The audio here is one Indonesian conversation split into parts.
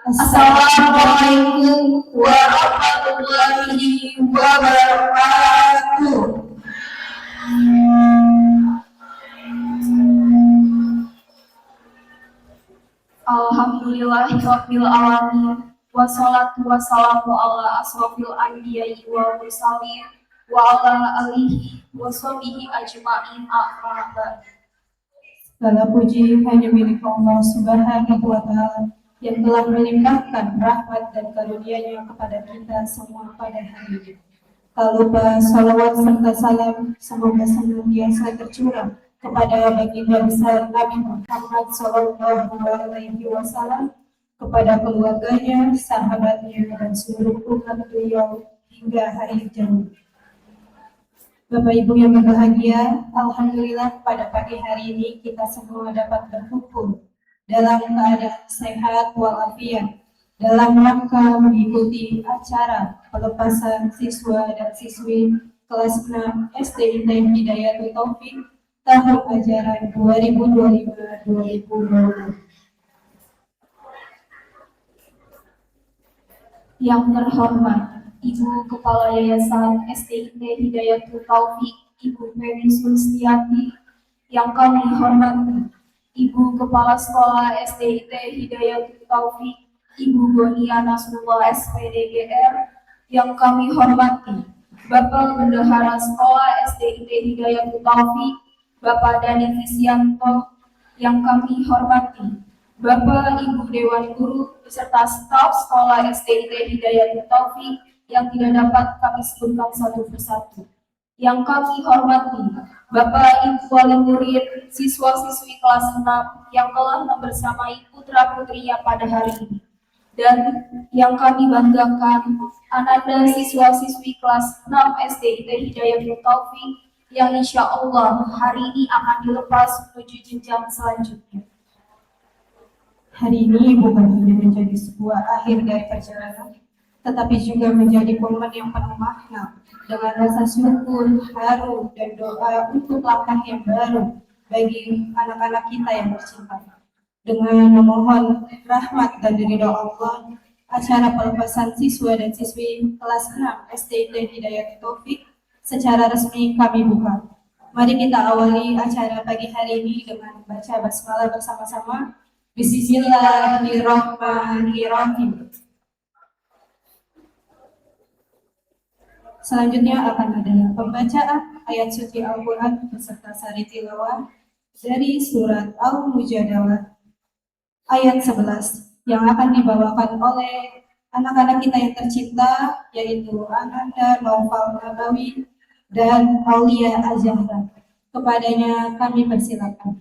Assalamualaikum warahmatullahi wabarakatuh. Alhamdulillahirabbil alamin. Wassalatu wassalamu ala asrofil anbiya'i wal mursalin wa ala alihi wa sahbihi ajma'in amma ba'd. Segala puji hanya milik Allah Subhanahu wa Ta'ala yang telah melimpahkan rahmat dan karunia-Nya kepada kita semua pada hari ini. Tak lupa salawat serta salam semoga senantiasa tercurah kepada baginda besar Nabi Muhammad Sallallahu Alaihi Wasallam, kepada keluarganya, sahabatnya, dan seluruh umat beliau hingga hari kiamat. Bapak Ibu yang berbahagia, Alhamdulillah pada pagi hari ini kita semua dapat berkumpul dalam keadaan sehat walafiat dalam rangka mengikuti acara pelepasan siswa dan siswi kelas 6 SD ITM Hidayatul Taufik tahun ajaran 2025-2026. Yang terhormat Ibu Kepala Yayasan SDIT Hidayatul Taufik, Ibu Feni Sulistiati. Yang kami hormati Ibu Kepala Sekolah SDIT Hidayatul Taufik, Ibu Gonia Nasrullah SPDGR. Yang kami hormati Bapak Bendahara Sekolah SDIT Hidayatul Taufik, Bapak Dani Fisianto. Yang kami hormati Bapak Ibu Dewan Guru beserta staf Sekolah SDIT Hidayatul Taufik yang tidak dapat kami sebutkan satu persatu. Yang kami hormati Bapak Ibu Wali Murid, siswa-siswi kelas 6 yang telah membersamai putra-putrinya pada hari ini. Dan yang kami banggakan, ananda siswa-siswi kelas 6 SDIT Hidayatul Taufik yang insya Allah hari ini akan dilepas menuju jenjang selanjutnya. Hari ini bukan hanya menjadi sebuah akhir dari perjalanan, tetapi juga menjadi momen yang penuh makna dengan rasa syukur, haru, dan doa untuk langkah yang baru bagi anak-anak kita yang tercinta. Dengan memohon rahmat dan ridho Allah, acara pelepasan siswa dan siswi kelas 6 SDIT Hidayatul Taufik secara resmi kami buka. Mari kita awali acara pagi hari ini dengan baca basmalah bersama-sama. Bismillahirrahmanirrahim. Selanjutnya akan ada pembacaan ayat suci Al-Quran beserta sari tilawah dari surat Al-Mujadalah ayat 11 yang akan dibawakan oleh anak-anak kita yang tercinta, yaitu Ananda Naufal Nabawi dan Aulia Azahra. Kepadanya kami persilakan.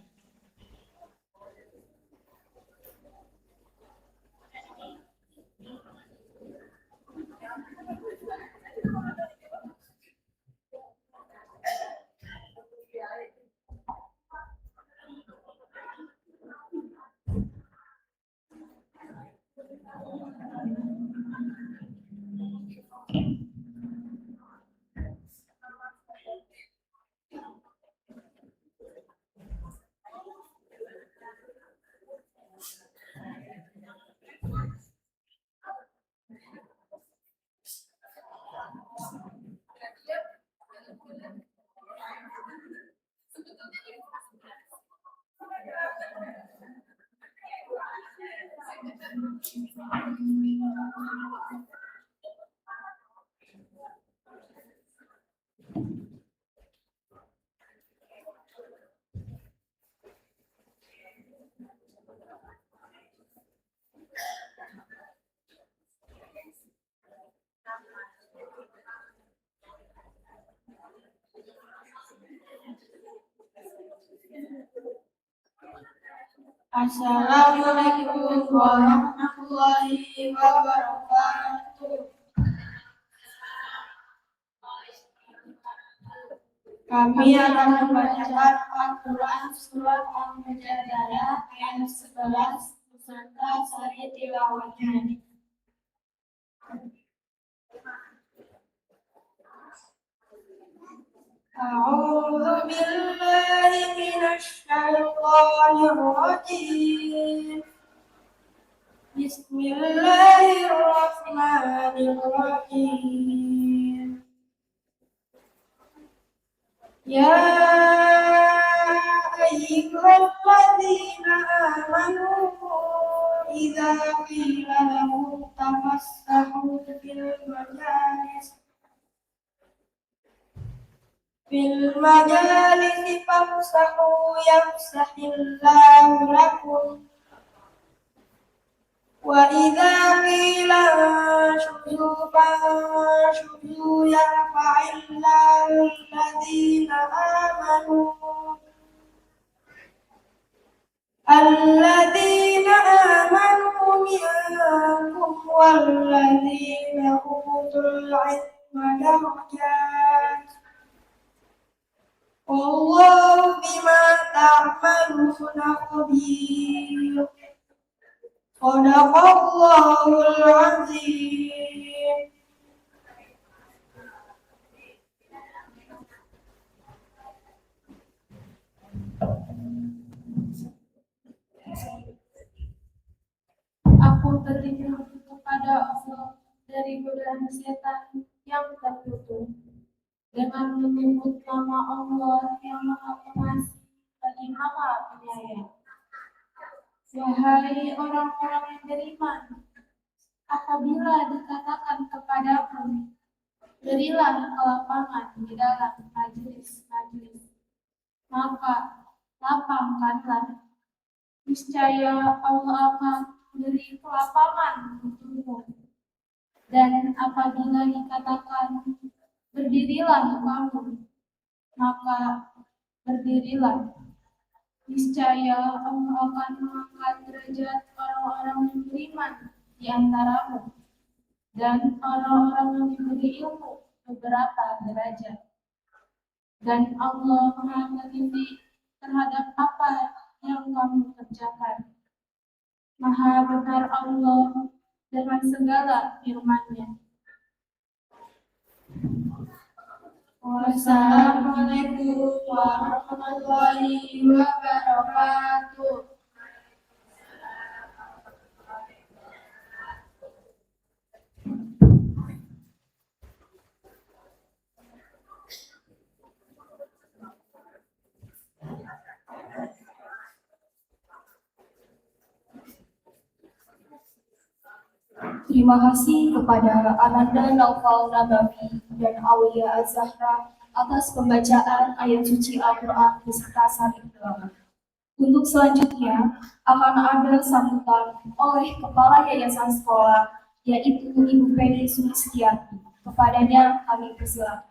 Assalamualaikum warahmatullahi wabarakatuh. Kami akan membacakan Al-Quran Surat Al-Mujadalah ayat 11 beserta sari tilawahnya. A'udzu billahi minasy syaithanir rajim. Bismillahirrahmanirrahim. Ya ayyuhalladzina amanu idza qila lahum tafassahu fil majalisi famsahu yafsahillahu lakum wa idza qila shuzu fanshuzu yarfa'illahu alladhina amanu minkum walladzina utul ilma darajat wallahu bima ta'maluna khabir. Shadaqallahul azim. Aku berlindung kepada Allah dari godaan setan yang terkutuk dengan menyebut nama Allah yang Maha Pengasih lagi Maha Penyayang. Wahai orang-orang yang beriman, apabila dikatakan kepadamu, berilah kelapangan di dalam majelis-majelis, maka lapangkanlah. Niscaya Allah akan beri kelapangan untukmu. Dan apabila dikatakan, berdirilah kamu, maka berdirilah. Niscaya Allah akan mengangkat derajat orang-orang yang beriman di antaramu dan orang-orang yang diberi ilmu beberapa derajat. Dan Allah Maha teliti terhadap apa yang kamu kerjakan. Maha benar Allah dengan segala firman-Nya. Wassalamualaikum warahmatullahi wabarakatuh. Terima kasih kepada Ananda Naufal Nabawi dan Aulia Az-Zahra atas pembacaan ayat suci Al-Quran beserta saling tilawah. Untuk selanjutnya akan ada sambutan oleh Kepala Yayasan Sekolah, yaitu Ibu Peni Sulistiati. Kepadanya kami persilakan.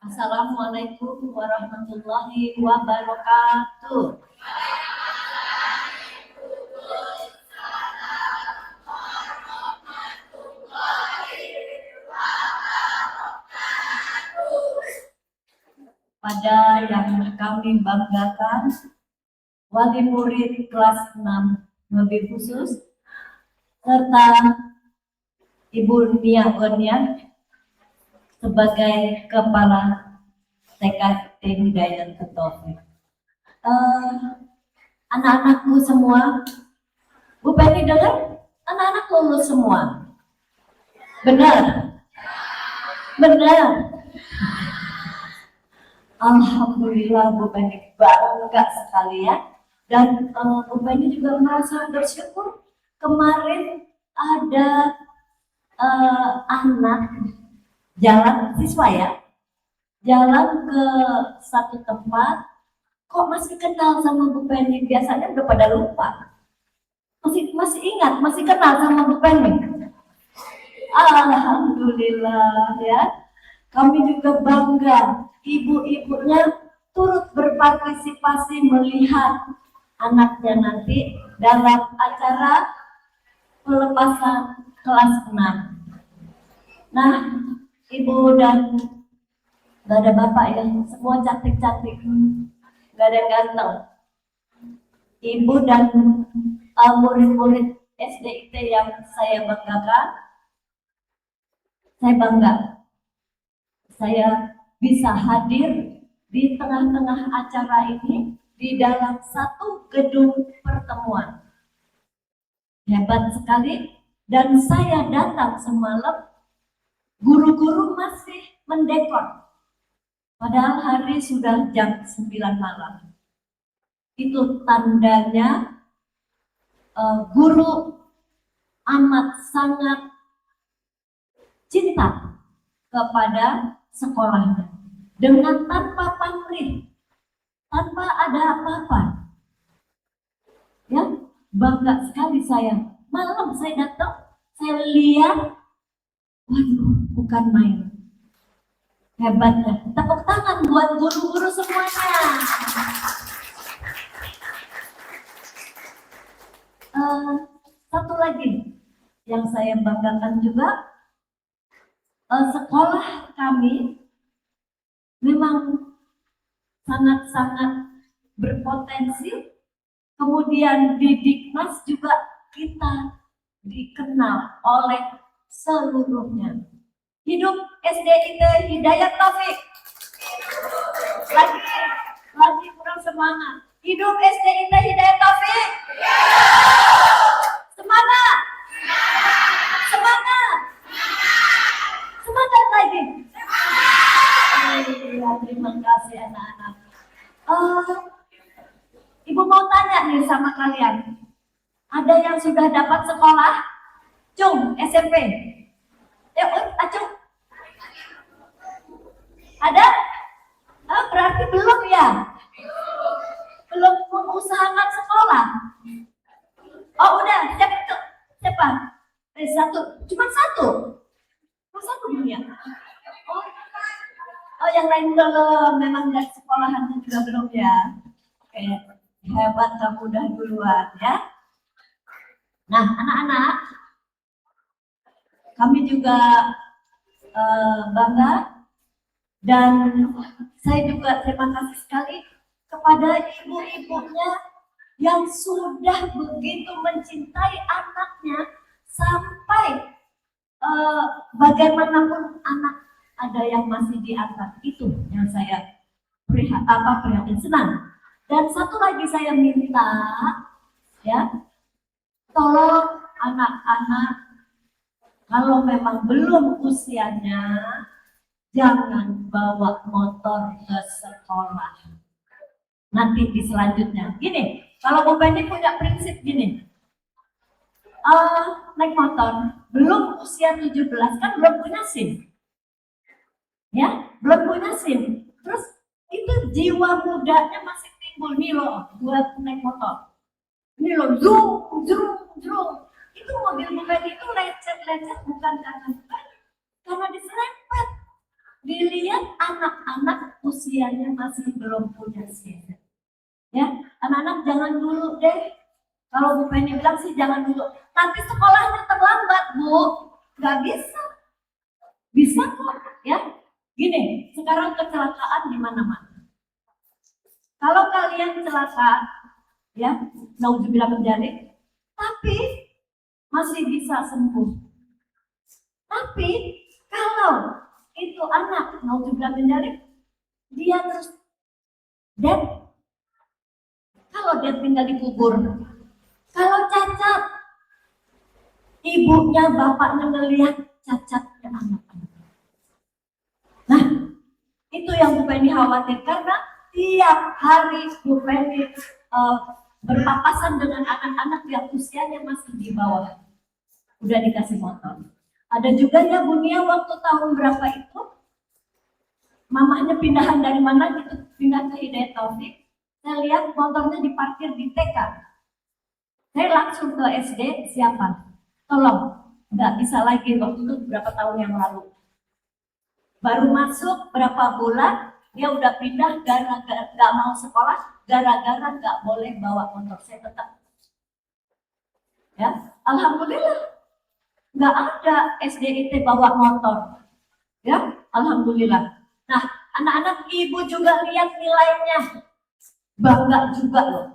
Assalamualaikum warahmatullahi wabarakatuh. Pada yang kami banggakan, wali murid kelas 6 lebih khusus, serta Ibu Nia Kurnia sebagai Kepala TKT Hidayatul Taufik. Anak-anakku semua, Bu Penny dengar? Anak-anak lulus semua. Benar? Benar. Alhamdulillah Bu Penny bangga sekali ya. Dan Bu Penny juga merasa bersyukur. Kemarin ada anak jalan siswa ya, jalan ke satu tempat, kok masih kenal sama Bu Penny, biasanya udah pada lupa, masih ingat, masih kenal sama Bu Penny. Alhamdulillah ya, kami juga bangga, ibu-ibunya turut berbangga berpartisipasi melihat anaknya nanti dalam acara pelepasan kelas 6. Nah, Ibu dan gak ada bapak ya, semua cantik-cantik, gak ada yang ganteng. Ibu dan murid-murid SDIT yang saya banggakan, saya bangga saya bisa hadir di tengah-tengah acara ini di dalam satu gedung pertemuan. Hebat sekali, dan saya datang semalam, guru-guru masih mendekor. Padahal hari sudah jam 9 malam. Itu tandanya guru amat sangat cinta kepada sekolahnya. Dengan tanpa pamrih, tanpa ada apa-apa. Ya, bangga sekali saya. Malam saya datang, saya lihat, waduh, bukan main. Hebatnya. Tepuk tangan buat guru-guru semuanya. Satu lagi yang saya banggakan juga, sekolah kami memang sangat-sangat berpotensi. Kemudian di Diknas juga kita dikenal oleh seluruhnya. Hidup SDIT Hidayat Taufik. Lagi kurang semangat. Hidup SDIT Hidayat Taufik. Semangat. Semangat. Semangat lagi. Iya, terima kasih anak-anak. Ibu mau tanya nih sama kalian. Ada yang sudah dapat sekolah? Cung, SMP. Acung. Ada? Berarti belum ya? Belum mengusahakan sekolah? Oh udah, siapa? Satu, cuma satu? Oh satu belum ya? Oh yang lain belum, memang dari sekolahannya juga belum ya? Oke, hebat kamu udah duluan ya. Nah anak-anak, kami juga bangga, dan saya juga terima kasih sekali kepada ibu-ibunya yang sudah begitu mencintai anaknya sampai bagaimanapun anak ada yang masih diangkat. Itu yang saya prihatin, senang. Dan satu lagi saya minta ya, tolong anak-anak kalau memang belum usianya, jangan bawa motor ke sekolah. Nanti di selanjutnya. Gini, kalau Bu Penny punya prinsip gini. Naik motor, belum usia 17 kan belum punya SIM. Ya, belum punya SIM. Terus itu jiwa mudanya masih timbul nih loh buat naik motor. Ini loh, zoom. Itu mobil Bu Penny itu lecet bukan karena diserempet. Dilihat anak-anak usianya masih belum punya SIM. Ya, anak-anak jangan dulu deh. Kalau Bu Penny bilang sih jangan dulu. Nanti sekolahnya terlambat, Bu. Gak bisa. Bisa kok, ya. Gini, sekarang kecelakaan di mana-mana. Kalau kalian celaka, ya, naudzubillah menjadi, tapi masih bisa sembuh. Tapi kalau itu anak naudzubillah menjadi, dia terus dead. Kalau dia tinggal dikubur, kalau cacat, ibunya, bapaknya ngelihat cacatnya anak-anak. Nah, itu yang Bu Penny khawatir, karena tiap hari Bu Penny berpapasan dengan anak-anak yang usianya masih di bawah. Udah dikasih motor. Ada juga ya Bu Nia waktu tahun berapa itu, mamanya pindahan dari mana gitu, pindah ke Hidayat Taufik. Saya lihat motornya diparkir di TK. Saya langsung ke SD, siapa? Tolong, nggak bisa lagi waktu itu berapa tahun yang lalu. Baru masuk berapa bulan, dia udah pindah gara-gara nggak mau sekolah, gara-gara nggak boleh bawa motor. Saya tetap, ya, alhamdulillah nggak ada SDIT bawa motor, ya, alhamdulillah. Nah, anak-anak ibu juga lihat nilainya, bangga juga loh,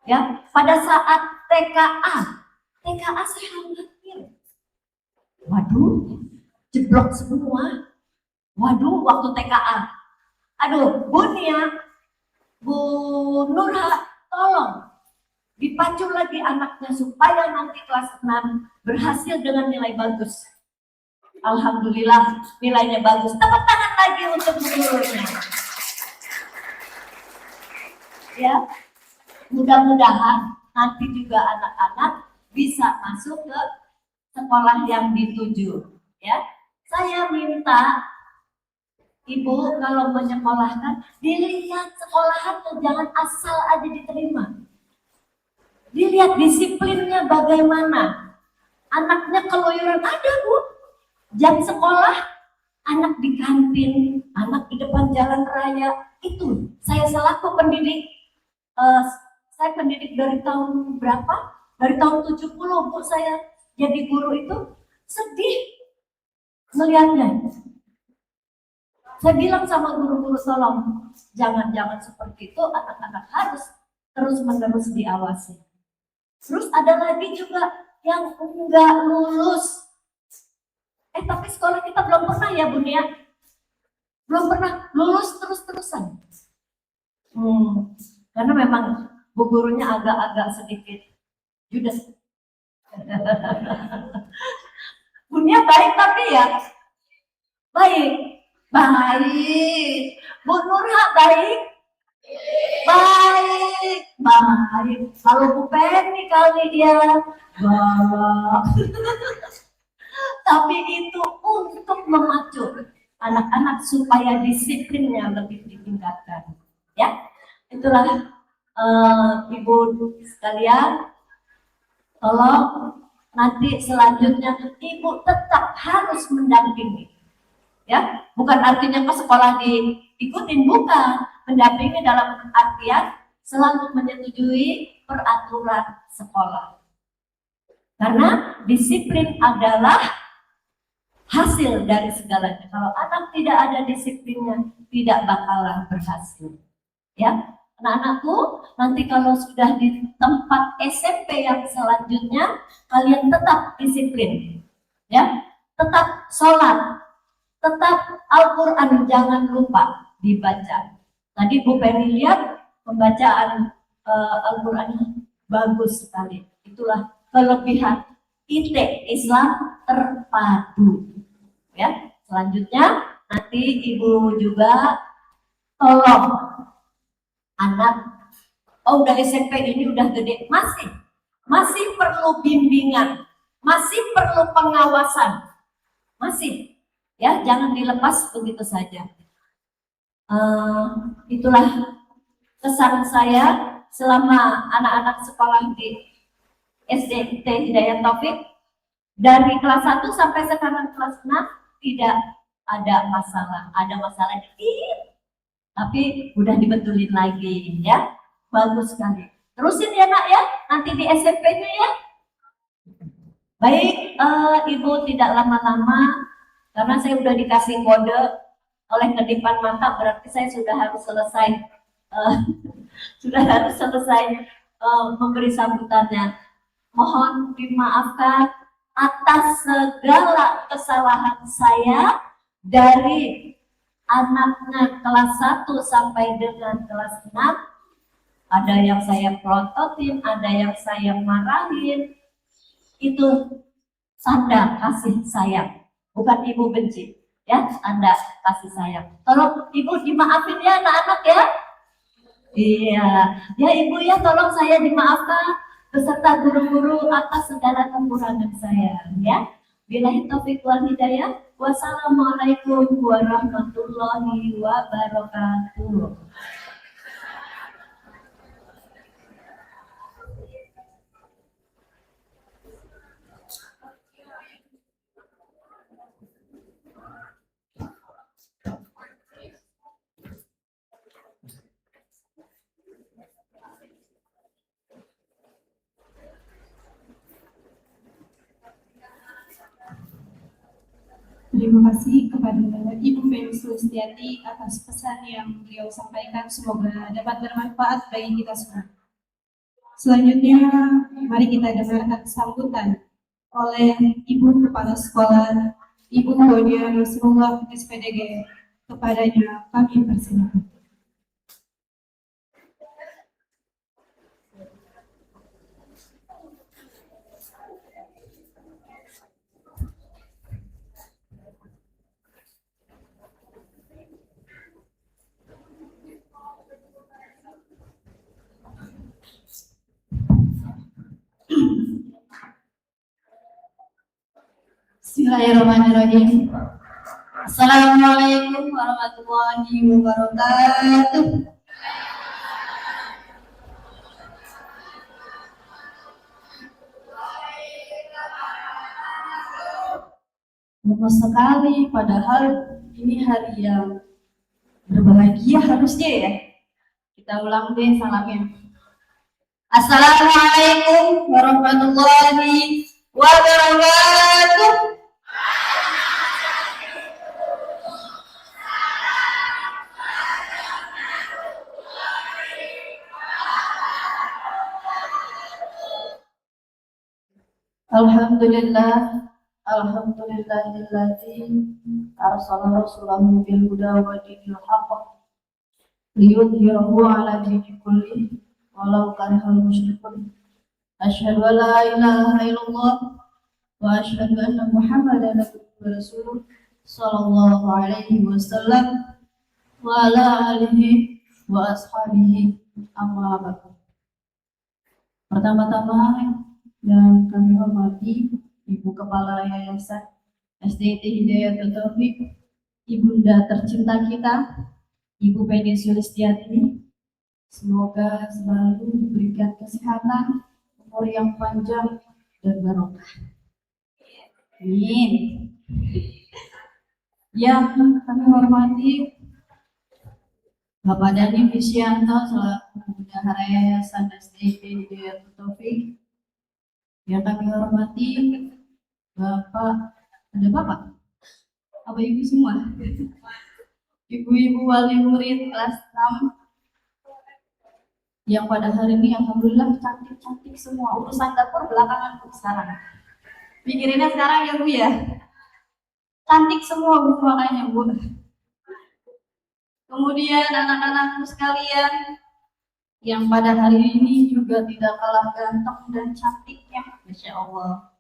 ya. Pada saat TKA saya khawatir, waduh, jeblok semua, waduh, waktu TKA, aduh, Bu Nia, Bu Nurha, tolong dipacu lagi anaknya supaya nanti kelas 6 berhasil dengan nilai bagus. Alhamdulillah nilainya bagus. Tepuk tangan lagi untuk Bu Nurnya. Ya, mudah-mudahan nanti juga anak-anak bisa masuk ke sekolah yang dituju. Ya, saya minta Ibu kalau menyekolahkan dilihat sekolahannya, jangan asal aja diterima. Dilihat disiplinnya bagaimana. Anaknya keluyuran ada, Bu. Jam sekolah, anak di kantin, anak di depan jalan raya. Itu saya selaku pendidik, saya pendidik dari tahun berapa? Dari tahun 70, Bu, saya jadi guru itu sedih melihatnya. Saya bilang sama guru-guru, tolong jangan seperti itu, anak-anak harus terus-menerus diawasi. Terus ada lagi juga yang enggak lulus. Tapi sekolah kita belum pernah ya, Bun ya? Belum pernah lulus terus-terusan. Karena memang bu gurunya agak-agak sedikit judes. Bunya baik tapi ya baik. Bu Nurha baik. Baik. Kalau Bu Penny kali ya, tapi itu untuk memacu anak-anak supaya disiplinnya lebih ditingkatkan. Ya, itulah Ibu sekalian. Tolong nanti selanjutnya Ibu tetap harus mendampingi. Ya, bukan artinya ke sekolah diikutin, bukan. Mendampingi dalam artian selalu menyetujui peraturan sekolah. Karena disiplin adalah hasil dari segalanya. Kalau anak tidak ada disiplinnya, tidak bakalan berhasil. Ya, anak-anakku, nanti kalau sudah di tempat SMP yang selanjutnya, kalian tetap disiplin. Ya, tetap sholat, tetap Al-Quran jangan lupa dibaca. Tadi Bu Penny lihat pembacaan Al-Quran bagus sekali. Itulah kelebihan IT Islam terpadu. Ya, selanjutnya nanti Ibu juga tolong anak, udah SMP ini udah gede, masih perlu bimbingan, masih perlu pengawasan, masih. Ya, jangan dilepas begitu saja. Itulah kesan saya selama anak-anak sekolah di SDIT Hidayat Taufik dari kelas 1 sampai sekarang kelas 6 tidak ada masalah. Ada masalah dikit, tapi udah dibetulin lagi ya. Bagus sekali. Terusin ya Nak ya, nanti di SMP-nya ya. Baik, Ibu tidak lama-lama karena saya udah dikasih kode oleh kedipan mata, berarti saya sudah harus selesai memberi sambutannya. Mohon dimaafkan atas segala kesalahan saya dari anaknya kelas 1 sampai dengan kelas 6. Ada yang saya prototin, ada yang saya marahin. Itu tanda kasih sayang, bukan Ibu benci. Ya, tanda kasih sayang. Tolong Ibu dimaafin ya anak-anak ya. Iya, ya Ibu ya, tolong saya dimaafkan beserta guru-guru atas segala kekurangan saya ya. Billahi taufiq wal hidayah. Wassalamualaikum warahmatullahi wabarakatuh. Terima kasih kepada Ibu Feni Sulistiati atas pesan yang beliau sampaikan. Semoga dapat bermanfaat bagi kita semua. Selanjutnya, mari kita dengarkan sambutan oleh Ibu Kepala Sekolah, Ibu Bonia Nasrullah SPDG. Kepadanya kami persilakan. Bismillahirrahmanirrahim. Assalamualaikum warahmatullahi wabarakatuh. Lemas sekali, padahal ini hari yang berbahagia harusnya ya. Kita ulang deh salamnya. Assalamualaikum warahmatullahi wabarakatuh. Alhamdulillah, alhamdulillahilladzi arsala rasulahu bil huda wa dinil haqq liyudhhirahu 'ala dini kulli walau karihal musyrikun. Asyhadu an la ilaha illallah wa asyhadu anna Muhammadan abduhu wa rasuluh sallallahu alaihi wasallam wa ala alihi wa ashabihi amma ba'du. Pertama-tama yang kami hormati Ibu Kepala Yayasan SDIT Hidayatul Taufik, Ibunda tercinta kita, Ibu Feni Sulistiati. Semoga selalu diberikan kesehatan, umur yang panjang, dan barokah. Amin. Yang kami hormati Bapak Dhani Visyanto selaku Bendahara Yayasan SDIT Hidayatul Taufik. Yang kami hormati Bapak, ada Bapak? Apa Ibu semua? Ibu-ibu wali murid kelas 6 yang pada hari ini alhamdulillah cantik-cantik semua. Urusan dapur belakangan Bu sekarang. Pikirinnya sekarang ya Bu ya. Cantik semua Bu makanya Bu. Kemudian anak-anakku sekalian yang pada hari ini juga tidak kalah ganteng dan cantiknya, Masya Allah.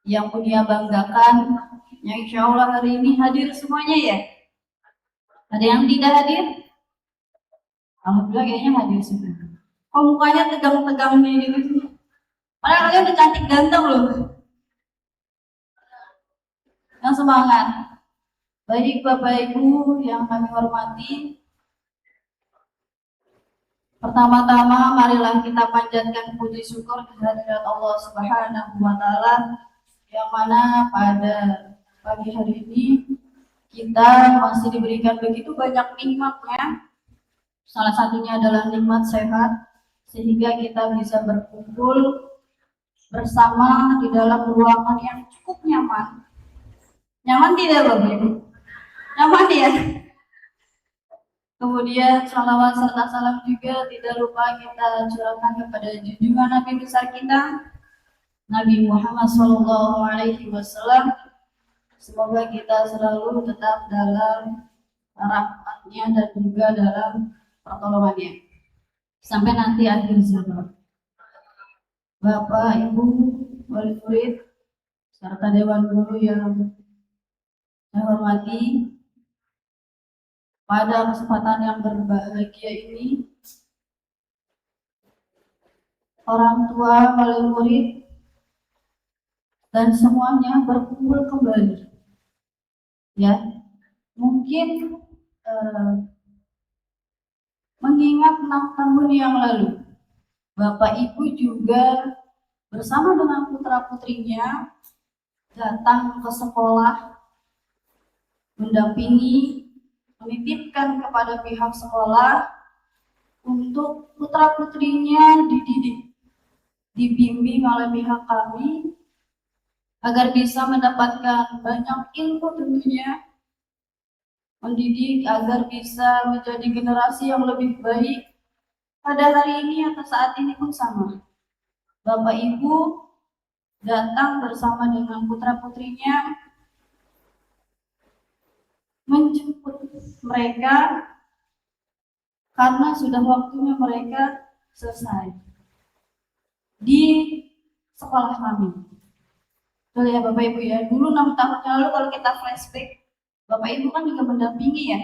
Yang punya banggakan, yang Insya Allah hari ini hadir semuanya ya. Ada yang tidak hadir? Alhamdulillah kayaknya hadir semua. Kok mukanya tegang-tegang nih gitu sih? Padahal kalian udah cantik ganteng loh. Yang semangat. Baik Bapak Ibu yang kami hormati, pertama-tama marilah kita panjatkan puji syukur kehadirat Allah Subhanahu wa Ta'ala, yang mana pada pagi hari ini kita masih diberikan begitu banyak nikmatnya. Salah satunya adalah nikmat sehat, sehingga kita bisa berkumpul bersama di dalam ruangan yang cukup nyaman. Nyaman tidak Bapak Ibu? Nyaman ya? Kemudian salawat serta salam juga tidak lupa kita curahkan kepada junjungan Nabi besar kita, Nabi Muhammad SAW. Semoga kita selalu tetap dalam rahmatnya dan juga dalam pertolongannya sampai nanti akhir zaman. Bapak, Ibu, wali murid, serta Dewan Guru yang saya hormati, pada kesempatan yang berbahagia ini, orang tua, wali murid, dan semuanya berkumpul kembali. Ya, mungkin mengingat 6 tahun yang lalu, Bapak Ibu juga bersama dengan putra-putrinya datang ke sekolah, mendampingi, menitipkan kepada pihak sekolah untuk putra-putrinya dididik, dibimbing oleh pihak kami agar bisa mendapatkan banyak ilmu tentunya, mendidik agar bisa menjadi generasi yang lebih baik. Pada hari ini atau saat ini pun sama. Bapak Ibu datang bersama dengan putra-putrinya menjemput mereka karena sudah waktunya mereka selesai di sekolah kami. Betul ya Bapak Ibu ya. Dulu 6 tahun yang lalu kalau kita flashback, Bapak Ibu kan juga mendampingi ya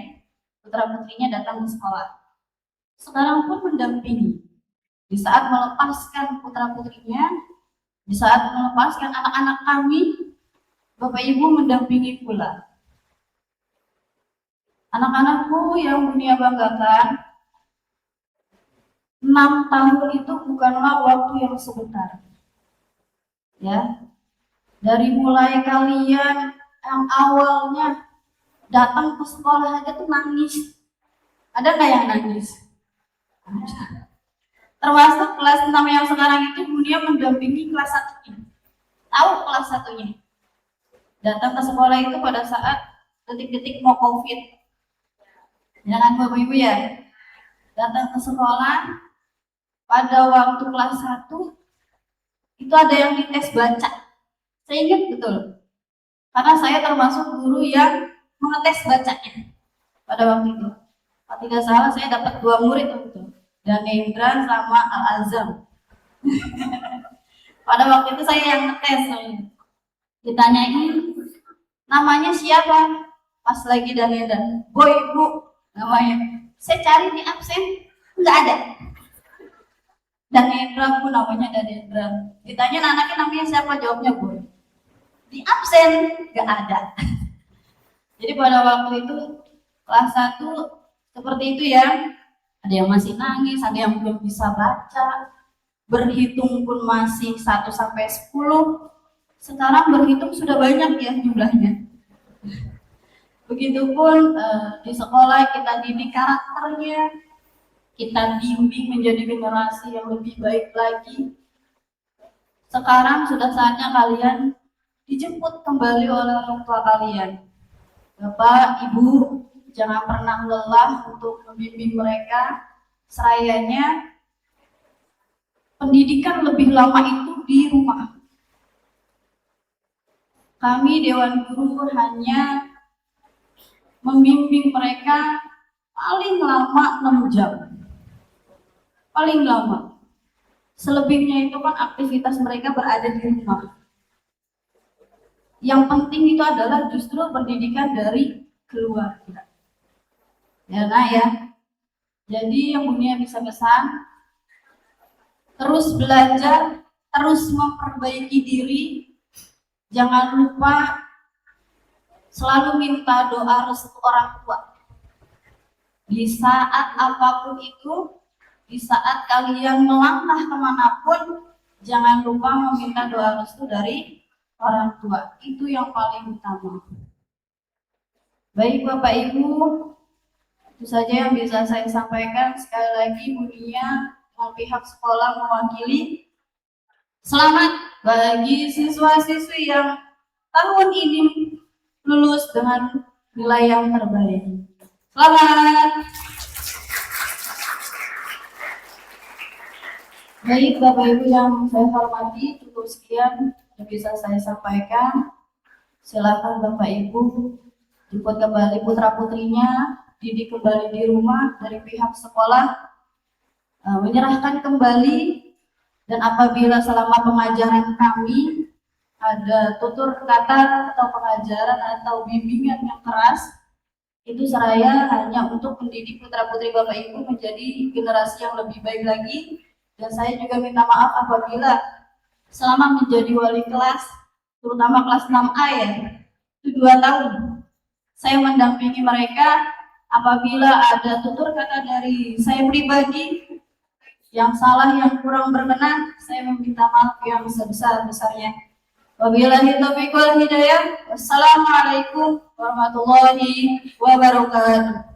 putra-putrinya datang ke sekolah. Sekarang pun mendampingi. Di saat melepaskan putra-putrinya, di saat melepaskan anak-anak kami, Bapak Ibu mendampingi pula. Anak-anakku yang dunia banggakan, 6 tahun itu bukanlah waktu yang sebentar. Ya, dari mulai kalian yang awalnya datang ke sekolah aja tuh nangis. Ada nggak yang nangis? Ada. Termasuk kelas 6 yang sekarang itu dunia mendampingi kelas 1-nya. Tahu kelas 1-nya? Datang ke sekolah itu pada saat detik-detik mau COVID. Jangan Bapak Ibu ya. Datang ke sekolah pada waktu kelas 1 itu ada yang dites baca. Saya ingat betul. Karena saya termasuk guru yang mengetes bacanya pada waktu itu. Kalau tidak salah saya dapat 2 murid waktu itu. Danendra sama Al-Azam. Pada waktu itu saya yang ngetes. Ditanyain namanya siapa? Pas lagi Danendra, Boy Bu namanya. Saya cari di absen, nggak ada. Danendra Bu namanya Danendra. Ditanya anaknya namanya siapa? Jawabnya Boy. Di absen nggak ada. Jadi pada waktu itu kelas 1 seperti itu ya. Ada yang masih nangis, ada yang belum bisa baca. Berhitung pun masih 1 sampai 10. Sekarang berhitung sudah banyak ya jumlahnya. Begitupun di sekolah kita didik karakternya, kita bimbing menjadi generasi yang lebih baik lagi. Sekarang sudah saatnya kalian dijemput kembali oleh orang tua kalian. Bapak, Ibu, jangan pernah lelah untuk membimbing mereka. Serayanya pendidikan lebih lama itu di rumah. Kami Dewan Guru hanya membimbing mereka paling lama 6 jam. Paling lama. Selebihnya itu kan aktivitas mereka berada di rumah. Yang penting itu adalah justru pendidikan dari keluarga. Ya nah ya. Jadi yang punya bisa pesan, terus belajar, terus memperbaiki diri, jangan lupa selalu minta doa restu orang tua. Di saat apapun itu, di saat kalian melangkah kemanapun, jangan lupa meminta doa restu dari orang tua. Itu yang paling utama. Baik Bapak Ibu, itu saja yang bisa saya sampaikan. Sekali lagi bunyinya pihak sekolah mewakili. Selamat bagi siswa-siswi yang tahun ini lulus dengan nilai yang terbaik. Selamat. Baik Bapak Ibu yang saya hormati, cukup sekian yang bisa saya sampaikan. Silakan Bapak Ibu jemput kembali putra-putrinya, didik kembali di rumah dari pihak sekolah, menyerahkan kembali. Dan apabila selama pengajaran kami ada tutur kata atau pengajaran atau bimbingan yang keras, itu seraya hanya untuk mendidik putra-putri Bapak Ibu menjadi generasi yang lebih baik lagi. Dan saya juga minta maaf apabila selama menjadi wali kelas, terutama kelas 6A ya, itu 2 tahun, saya mendampingi mereka. Apabila ada tutur kata dari saya pribadi yang salah, yang kurang berkenan, saya meminta maaf yang sebesar-besarnya. Wabillahi taufiq wal hidayah. Wassalamualaikum warahmatullahi wabarakatuh.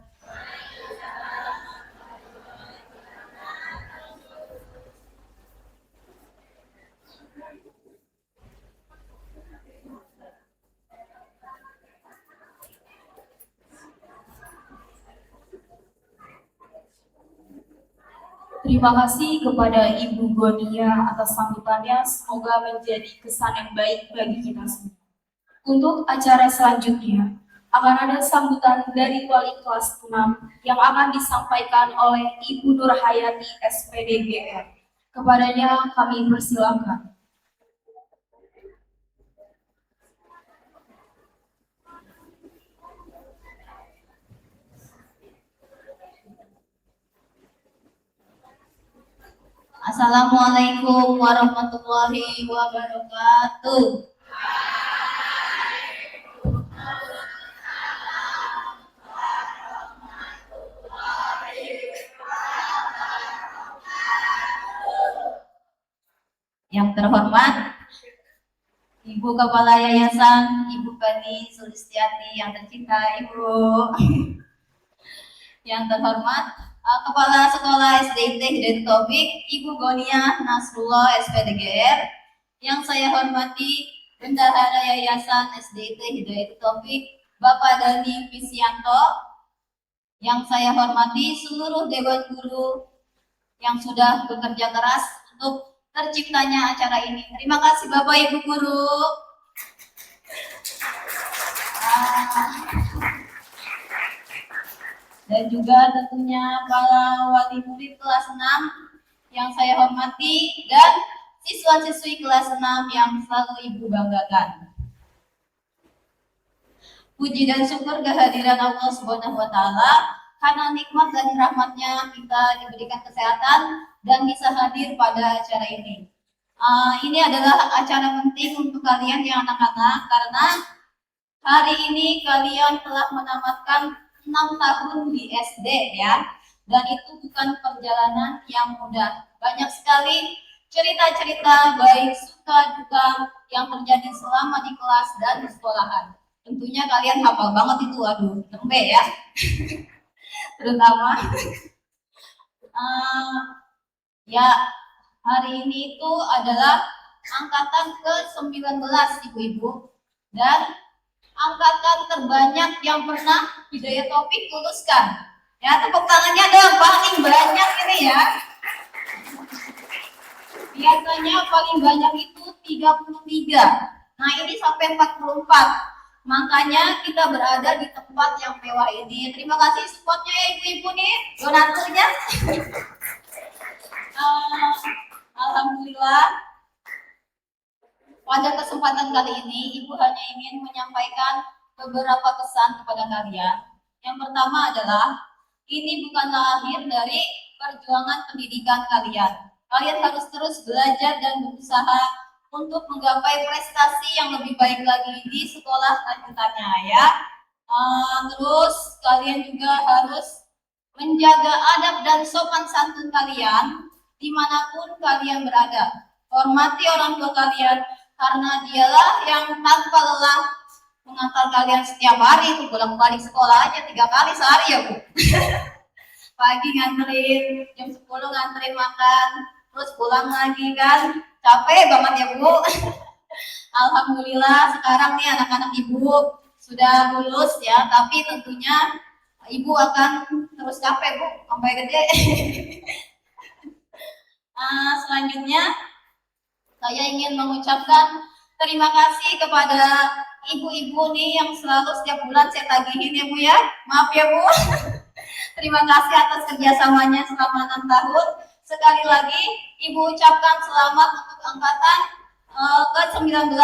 Terima kasih kepada Ibu Gonia atas sambutannya, semoga menjadi kesan yang baik bagi kita semua. Untuk acara selanjutnya, akan ada sambutan dari wali kelas 6 yang akan disampaikan oleh Ibu Nur Hayati SPDGR. Kepadanya kami persilakan. Assalamualaikum warahmatullahi wabarakatuh. Yang terhormat Ibu Kepala Yayasan, Ibu Bani Sulistiati yang tercinta, Ibu. Yang terhormat Kepala Sekolah SDIT Hidayat Taufik, Ibu Gonia Nasrullah SPDGR. Yang saya hormati Bendahara Yayasan SDIT Hidayat Taufik, Bapak Dani Visianto. Yang saya hormati seluruh Dewan Guru yang sudah bekerja keras untuk terciptanya acara ini. Terima kasih Bapak Ibu Guru. Dan juga tentunya para wali murid kelas 6 yang saya hormati dan siswa-siswi kelas 6 yang selalu Ibu banggakan. Puji dan syukur kehadiran Allah Subhanahu wa taala karena nikmat dan rahmatnya kita diberikan kesehatan dan bisa hadir pada acara ini. Ini adalah acara penting untuk kalian yang anak-anak karena hari ini kalian telah menamatkan 6 tahun di SD ya, dan itu bukan perjalanan yang mudah. Banyak sekali cerita-cerita baik suka duka yang terjadi selama di kelas dan di sekolahan. Tentunya kalian hafal banget itu, aduh, tembe ya. Terutama ya hari ini itu adalah angkatan ke-19 ibu-ibu dan angkatan terbanyak yang pernah Hidayat Taufik luluskan. Ya, tepuk tangannya dong, paling banyak ini ya. Biasanya paling banyak itu 33. Nah, ini sampai 44. Makanya kita berada di tempat yang mewah ini. Terima kasih supportnya ya ibu-ibu nih, donaturnya. Alhamdulillah. Pada kesempatan kali ini, Ibu hanya ingin menyampaikan beberapa pesan kepada kalian. Yang pertama adalah, ini bukan lahir dari perjuangan pendidikan kalian. Kalian harus terus belajar dan berusaha untuk menggapai prestasi yang lebih baik lagi di sekolah lanjutannya ya. Terus kalian juga harus menjaga adab dan sopan santun kalian dimanapun kalian berada. Hormati orang tua kalian karena dialah yang tanpa lelah mengantar kalian setiap hari tuh bolak-balik sekolah aja 3 kali sehari ya Bu. Pagi nganterin, jam 10 nganterin makan, terus pulang lagi kan, capek banget ya Bu. Alhamdulillah sekarang nih anak-anak Ibu sudah lulus ya, tapi tentunya Ibu akan terus capek Bu sampai gede. Selanjutnya saya ingin mengucapkan terima kasih kepada ibu-ibu nih yang selalu setiap bulan saya tagihin ya Bu ya. Maaf ya Bu. Terima kasih atas kerjasamanya selama 6 tahun. Sekali lagi Ibu ucapkan selamat untuk angkatan ke-19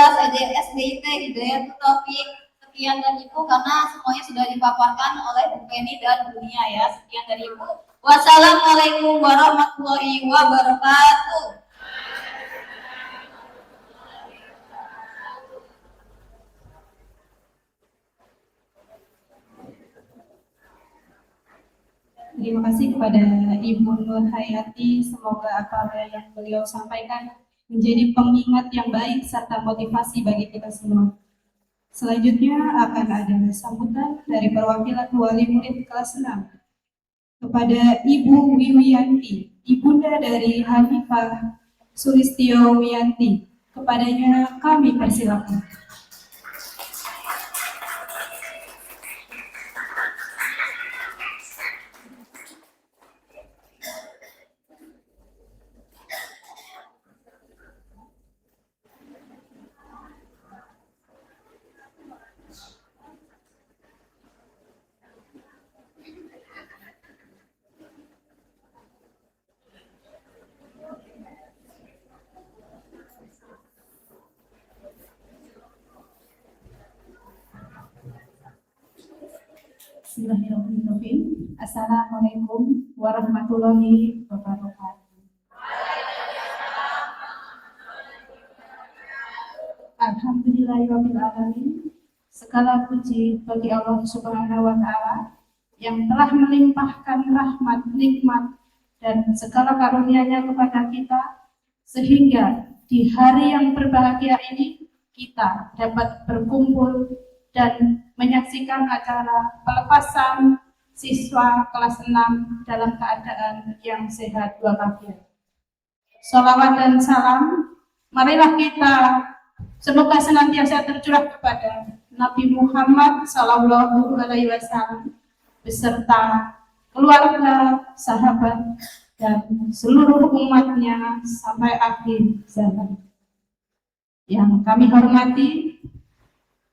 SDIT Hidayat Taufik. Sekian dari Ibu karena semuanya sudah dipaparkan oleh Bu Penny dan Bu Nia ya. Sekian dari Ibu. Wassalamualaikum warahmatullahi wabarakatuh. Terima kasih kepada Ibu Nur Hayati. Semoga apa yang beliau sampaikan menjadi pengingat yang baik serta motivasi bagi kita semua. Selanjutnya akan ada sambutan dari perwakilan wali murid kelas 6 kepada Ibu Wiwiyanti, ibunda dari Hanifah Sulistyo Wiyanti. Kepadanya kami persilakan. Bismillahirrahmanirrahim. Assalamualaikum warahmatullahi wabarakatuh. Alhamdulillahirrahmanirrahim. Segala puji bagi Allah Subhanahu wa Ta'ala yang telah melimpahkan rahmat, nikmat, dan segala karunia-Nya kepada kita, sehingga di hari yang berbahagia ini kita dapat berkumpul dan menyaksikan acara pelepasan siswa kelas 6 dalam keadaan yang sehat walafiat. Sholawat dan salam, marilah kita semoga senantiasa tercurah kepada Nabi Muhammad Sallallahu Alaihi Wasallam beserta keluarga, sahabat, dan seluruh umatnya sampai akhir zaman. Yang kami hormati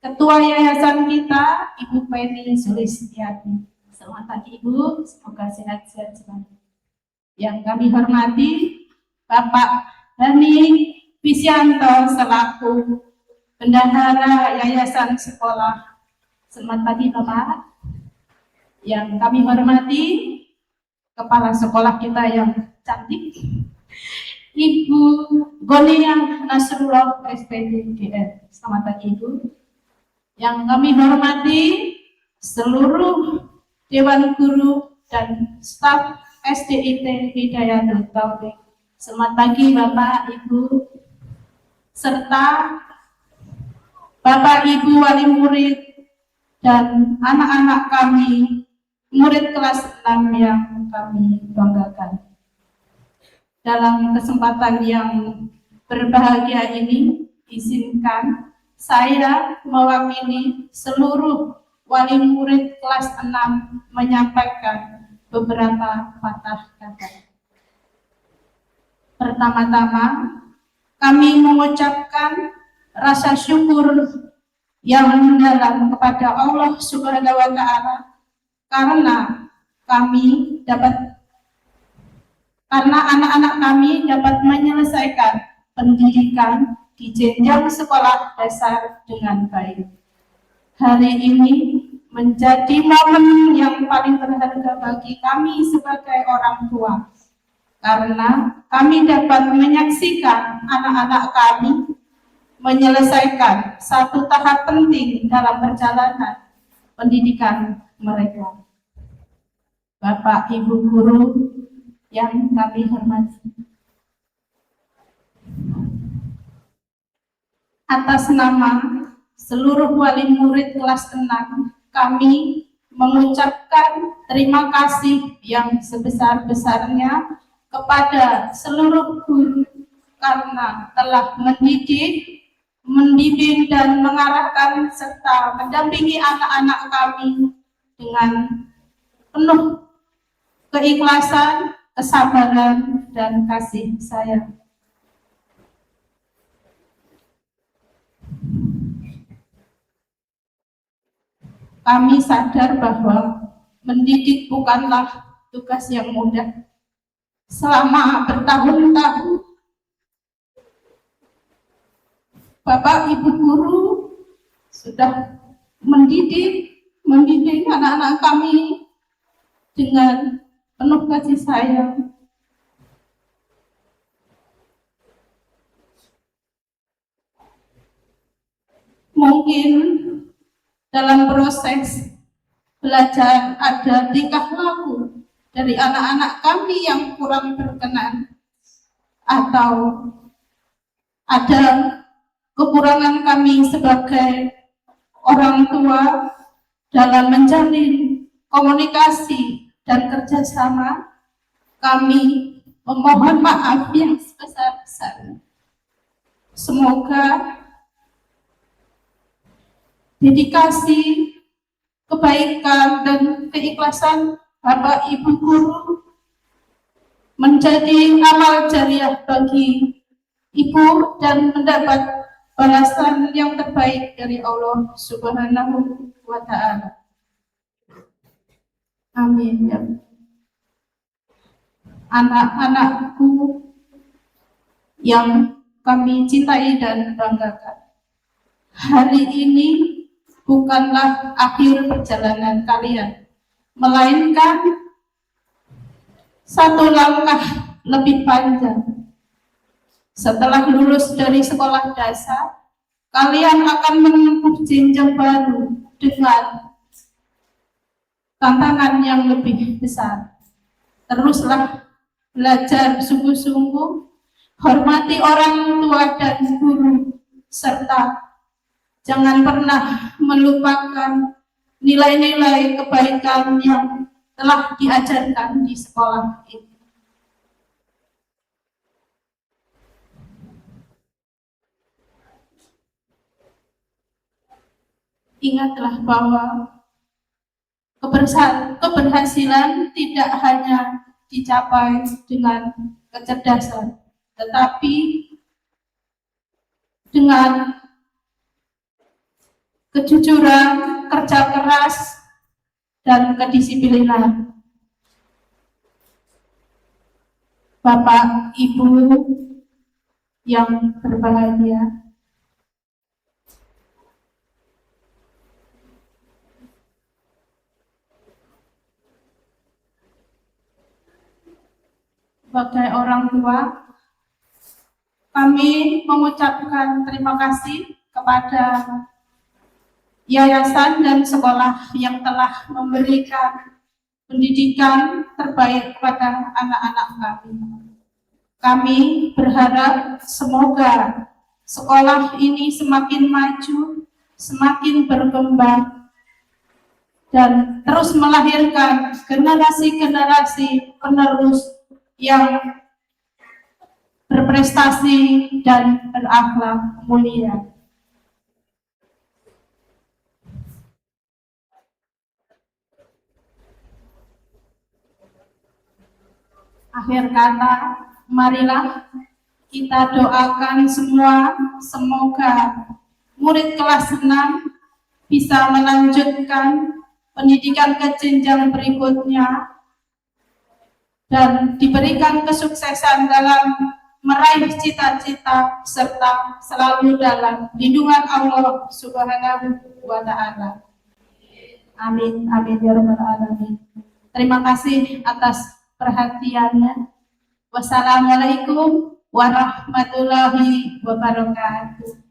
Ketua Yayasan kita, Ibu Penny Sulistiati. Selamat pagi Ibu, semoga sehat-sehat selalu. Yang kami hormati Bapak Hani Bisyanto selaku Bendahara Yayasan Sekolah. Selamat pagi Bapak. Yang kami hormati Kepala Sekolah kita yang cantik, Ibu Goniah Nasrullah SPD GR. Selamat pagi Ibu. Yang kami hormati seluruh Dewan Guru dan staf SDIT Hidayatul Taufik. Selamat pagi Bapak, Ibu, serta Bapak Ibu wali murid dan anak-anak kami, murid kelas 6 yang kami banggakan. Dalam kesempatan yang berbahagia ini, izinkan saya mewakili seluruh wali murid kelas 6 menyampaikan beberapa patah kata. Pertama-tama, kami mengucapkan rasa syukur yang mendalam kepada Allah Subhanahu wa Ta'ala karena anak-anak kami dapat menyelesaikan pendidikan di jenjang sekolah dasar dengan baik. Hari ini menjadi momen yang paling berharga bagi kami sebagai orang tua, karena kami dapat menyaksikan anak-anak kami menyelesaikan satu tahap penting dalam perjalanan pendidikan mereka. Bapak Ibu guru yang kami hormati, atas nama seluruh wali murid kelas 6, kami mengucapkan terima kasih yang sebesar-besarnya kepada seluruh guru karena telah mendidik, membimbing dan mengarahkan serta mendampingi anak-anak kami dengan penuh keikhlasan, kesabaran, dan kasih sayang. Kami sadar bahwa mendidik bukanlah tugas yang mudah. Selama bertahun-tahun, Bapak Ibu guru sudah membimbing anak-anak kami dengan penuh kasih sayang. Mungkin dalam proses belajar ada tingkah laku dari anak-anak kami yang kurang berkenan, atau ada kekurangan kami sebagai orang tua dalam menjalin komunikasi dan kerjasama. Kami memohon maaf yang sebesar-besarnya. Semoga dedikasi, kebaikan, dan keikhlasan Bapak Ibu guru menjadi amal jariah bagi Ibu dan mendapat balasan yang terbaik dari Allah Subhanahu wa Ta'ala. Amin. Ya. Anak-anakku yang kami cintai dan banggakan, hari ini bukanlah akhir perjalanan kalian, melainkan satu langkah lebih panjang. Setelah lulus dari sekolah dasar, kalian akan menempuh jenjang baru dengan tantangan yang lebih besar. Teruslah belajar sungguh-sungguh, hormati orang tua dan guru, serta jangan pernah melupakan nilai-nilai kebaikan yang telah diajarkan di sekolah ini. Ingatlah bahwa keberhasilan tidak hanya dicapai dengan kecerdasan, tetapi dengan kejujuran, kerja keras, dan kedisiplinan. Bapak, Ibu yang berbahagia, sebagai orang tua, kami mengucapkan terima kasih kepada yayasan dan sekolah yang telah memberikan pendidikan terbaik kepada anak-anak kami. Kami berharap semoga sekolah ini semakin maju, semakin berkembang, dan terus melahirkan generasi-generasi penerus yang berprestasi dan berakhlak mulia. Akhir kata, marilah kita doakan semua, semoga murid kelas 6 bisa melanjutkan pendidikan ke jenjang berikutnya dan diberikan kesuksesan dalam meraih cita-cita serta selalu dalam lindungan Allah Subhanahu wa Ta'ala. Amin, amin ya rabbal alamin. Terima kasih atas perhatiannya. Wassalamualaikum warahmatullahi wabarakatuh.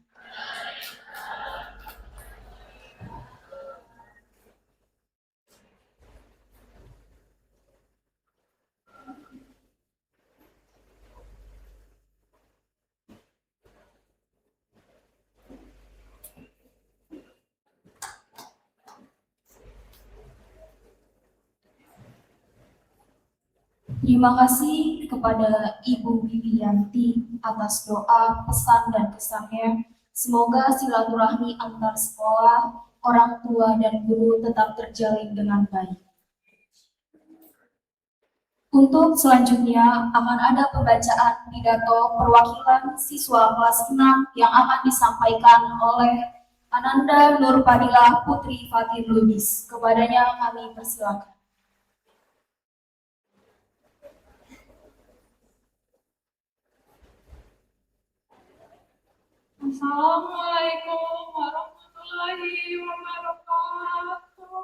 Terima kasih kepada Ibu Bibiyanti atas doa, pesan, dan kesannya. Semoga silaturahmi antar sekolah, orang tua, dan guru tetap terjalin dengan baik. Untuk selanjutnya akan ada pembacaan pidato perwakilan siswa kelas 6 yang akan disampaikan oleh Ananda Nurpadilah Putri Fatin Lubis. Kepadanya kami persilakan. Assalamualaikum warahmatullahi wabarakatuh.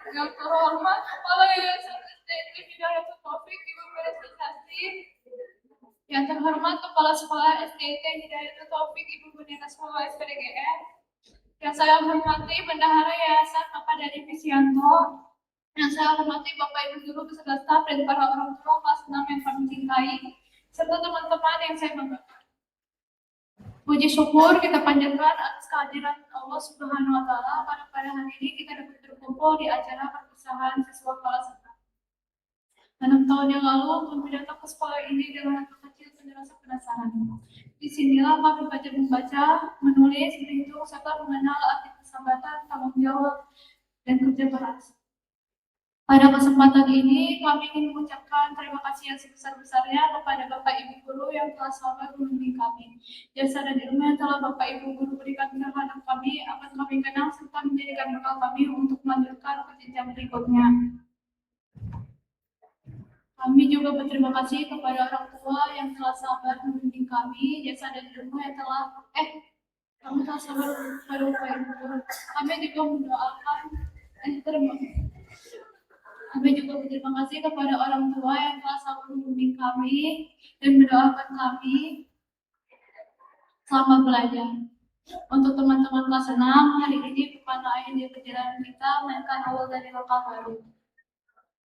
Yang terhormat Kepala Yayasan STT Hidayatul Taufik Ibu Prestasi, yang terhormat Kepala Sekolah STT Hidayatul Taufik Ibu Bendera Sekolah SPDGN, yang saya hormati Bendahara Yayasan Bapak Dadi Visianto, yang saya hormati Bapak Ibu Guru beserta staf dan para orang tua kelas 6 yang kami cintai, serta teman-teman yang saya banggakan. Puji syukur kita panjatkan atas kehadiran Allah Subhanahu wa Ta'ala pada hari ini kita dapat berkumpul di acara perpisahan siswa kelas 6. 6 tahun yang lalu kami datang ke sekolah ini dengan hati kecil dan rasa penasaran. Disinilah kami belajar membaca, menulis, berhitung, serta mengenal arti persahabatan, tanggung jawab, dan kerja keras. Pada kesempatan ini, kami ingin mengucapkan terima kasih yang sebesar-besarnya kepada Bapak Ibu Guru yang telah selalu membimbing kami. Jasa dan ilmu yang telah Bapak Ibu Guru berikan terhadap kami akan kami kenang serta menjadikan bekal kami untuk melanjutkan ke jenjang yang berikutnya. Kami juga berterima kasih kepada orang tua yang telah sabar membimbing kami, jasa dan ilmu yang telah kamu telah sabar pada upaya itu. Kami juga mendoakan kami juga berterima kasih kepada orang tua yang telah sabar membimbing kami dan mendoakan kami selama belajar. Untuk teman-teman kelas 6, hari ini bukan akhir perjalanan kita, melainkan awal dari lokal baru.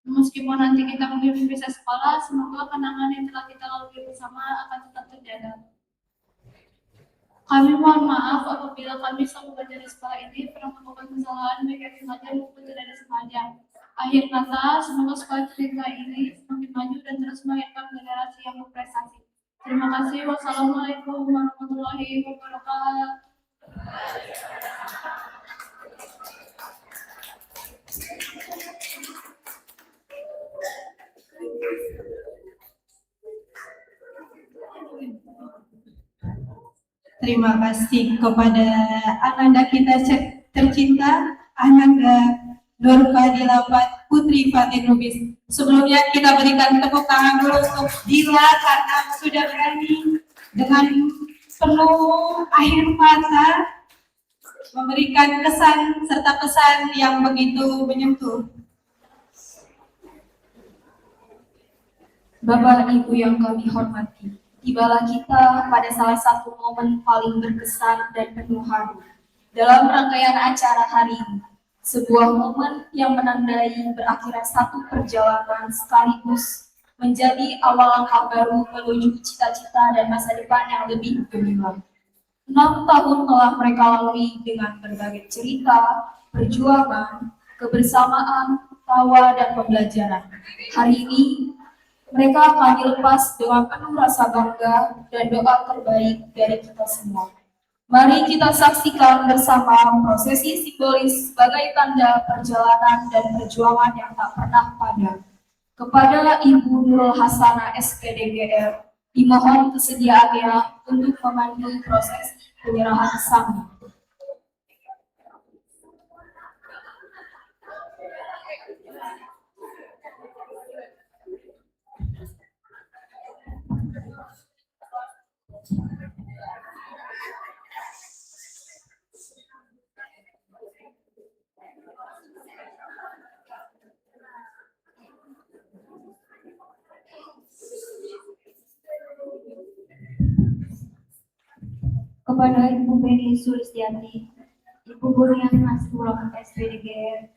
Meskipun nanti kita mungkin bisa sekolah, semoga kenangan yang telah kita lalui bersama akan tetap terjaga. Kami mohon maaf apabila kami selama belajar di sekolah ini pernah melakukan kesalahan baik yang sengaja maupun tidak disengaja. Akhir kata, semoga sekolah cerita ini semakin maju dan terus melahirkan generasi yang berprestasi. Terima kasih. Wassalamualaikum warahmatullahi wabarakatuh. Terima kasih kepada Ananda kita tercinta, Ananda Nur Fadilapat Putri Fatin Lubis. Sebelumnya kita berikan tepuk tangan dulu untuk Dila karena sudah berani dengan penuh air mata memberikan kesan serta pesan yang begitu menyentuh. Bapak Ibu yang kami hormati, tibalah kita pada salah satu momen paling berkesan dan penuh haru dalam rangkaian acara hari ini. Sebuah momen yang menandai berakhirnya satu perjalanan sekaligus menjadi awal langkah baru menuju cita-cita dan masa depan yang lebih gemilang. 6 tahun telah mereka lalui dengan berbagai cerita, perjuangan, kebersamaan, tawa, dan pembelajaran. Hari ini, mereka akan dilepas dengan penuh rasa bangga dan doa terbaik dari kita semua. Mari kita saksikan bersama prosesi simbolis sebagai tanda perjalanan dan perjuangan yang tak pernah padam. Kepada Ibu Nurul Hasanah SPDGR, dimohon kesediaannya untuk memandu prosesi penyerahan sami. Kepada Ibu Beni Sulistianti, Ibu Guru yang Nasrullah SPDGR,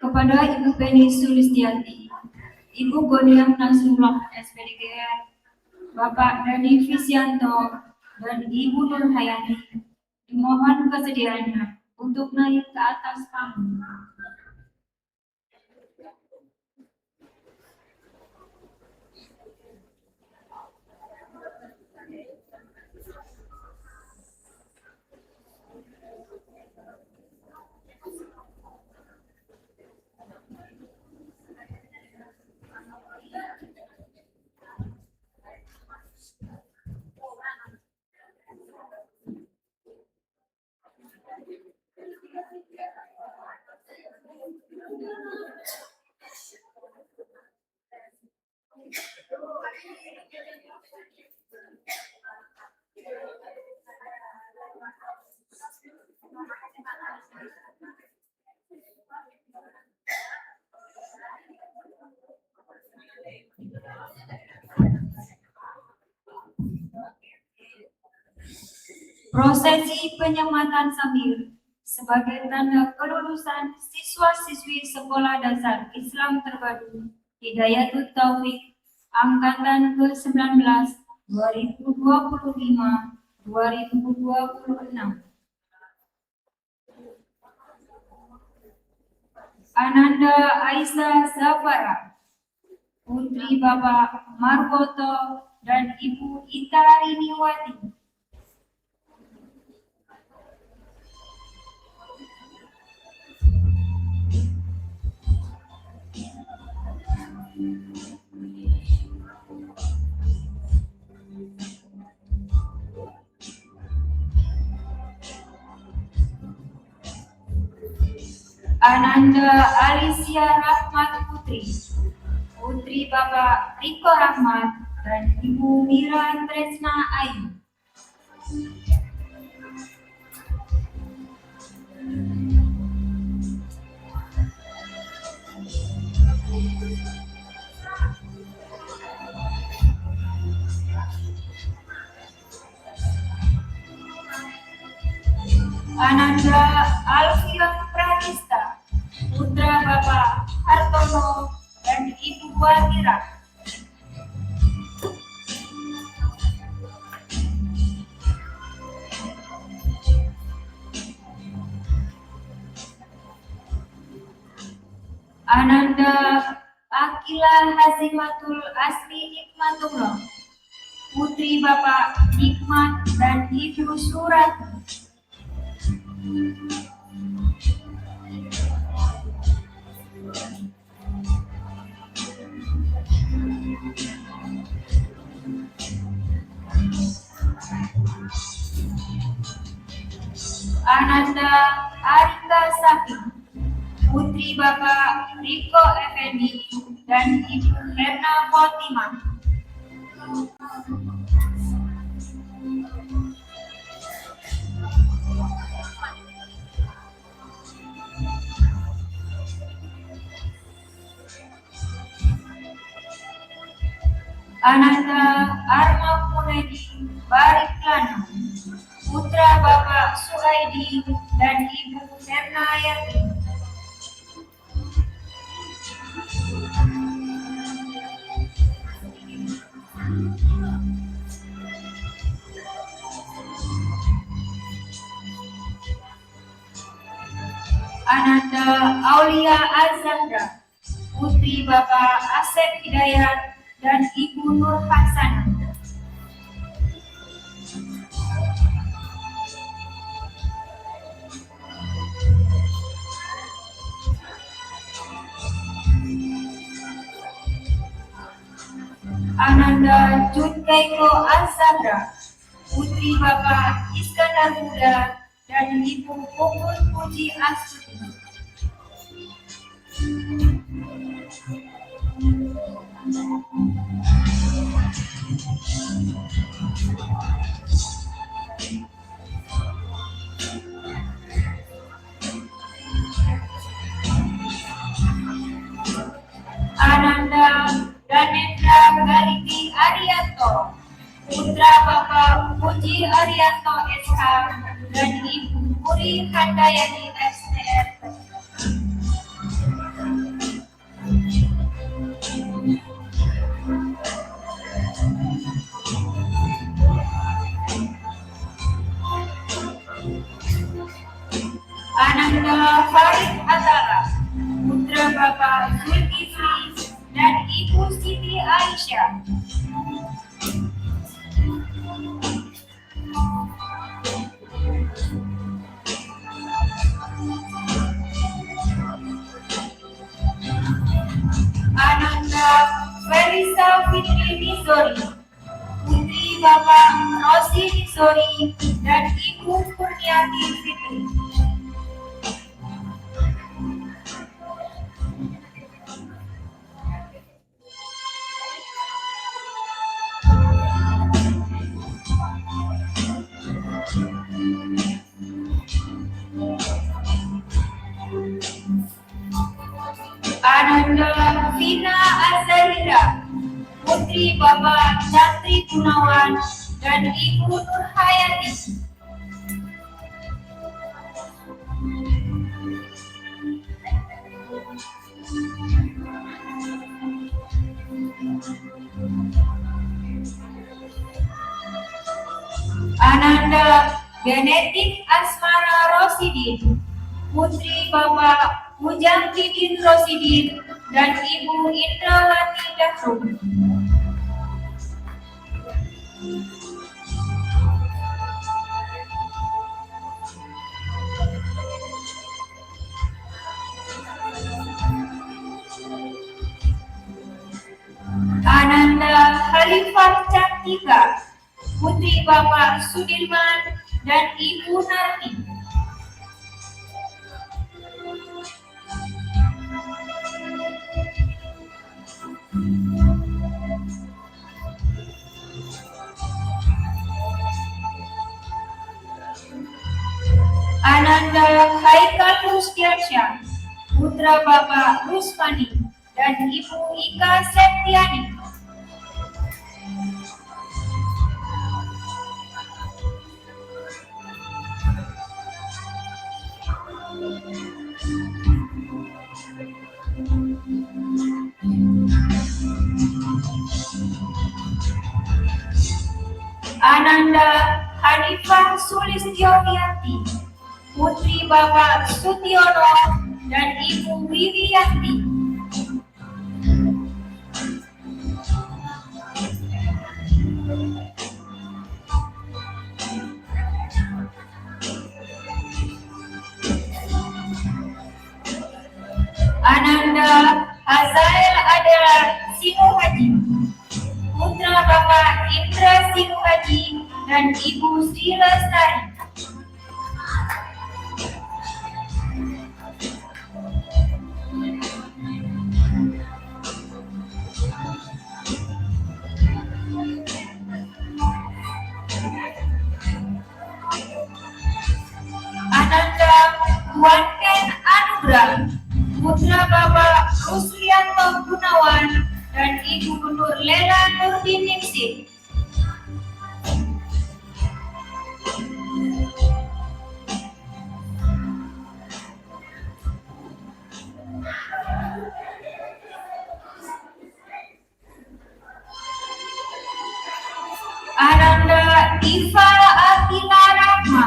kepada Ibu Beni Sulistianti, Ibu Goniam Nasrullah SPDGR, Bapak Dani Visianto, dan Ibu Nur Hayati, dimohon kesediaannya untuk naik ke atas panggung. Prosesi penyematan sambil sebagai tanda kelulusan siswa-siswi Sekolah Dasar Islam Terpadu Hidayatul Taufik Angkatan ke-19 2025-2026. Ananda Aisyah Zafara, Putri Bapak Marwoto dan Ibu Ita Riniwati. Ananda Alicia Rahmat Putri, Putri Bapak Riko Rahmat dan Ibu Mira Tresna Ayu. Ananda Alfion Pranista, putra Bapak Hartono dan Ibu Wahira. Ananda Akila Hazimatul Asri Nikmatullah, putri Bapak Nikmat dan Ibu Surat. Ananda Arika Safi, putri Bapak Riko Effendi dan Ibu Herna Fatimah. Ananda Arma Munedi Bariklana, putra Bapak Suhaidi dan Ibu Herna Yati. Ananda Aulia Azandra, putri Bapak Asep Hidayat dan Ibu Nur Hasanah. Ananda Jutkaiko Azandra, putri Bapak Iskandar Buddha dan Ibu Puput Puji Astuti. Ananda Danendra Galiti Arianto, putra Bapak Puji Arianto SH dan Ibu Puri Handayani STR. Ananda Farid Atara, putra Bapak Zulkifli dan Ibu Siti Aisyah. Ananda Felisa Fitri Nizori, putri Bapak Rosi Nizori dan Ibu Kurniati Fitri. Ananda Vina Azahira, putri Bapak Chandri Gunawan dan Ibu Nurhayati. Ananda Genetik Asmara Rosidin, putri Bapak Mujahidin Rosidin dan Ibu Indrawati Dahrum. Ananda Khalifah Cantika, Putri Bapak Sudirman dan Ibu Narti. Ananda Haikal Rusdiansyah, putra Bapak Rusmani dan Ibu Ika Septiani. Ananda Hanifah Sulistiyowati, putri Bapak Sutiono dan Ibu Wiwiyanti. Ananda Hazael Adela Sinuhaji, putra Bapak Indra Sinuhaji dan Ibu Sri Lestari. Ananda Wanken Anugrah, putra Bapak Ruslianto Gunawan dan Ibu Nur Lela Nurdiningsih. Ananda Iva Akila Rahma,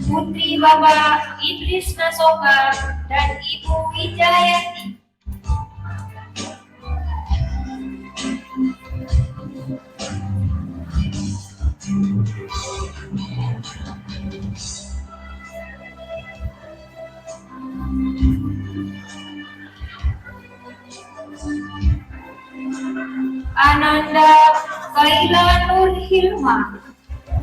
putri Bapak Idris Nasoka dan Ibu Wijayanti. Ananda Kaila Nur Hilma,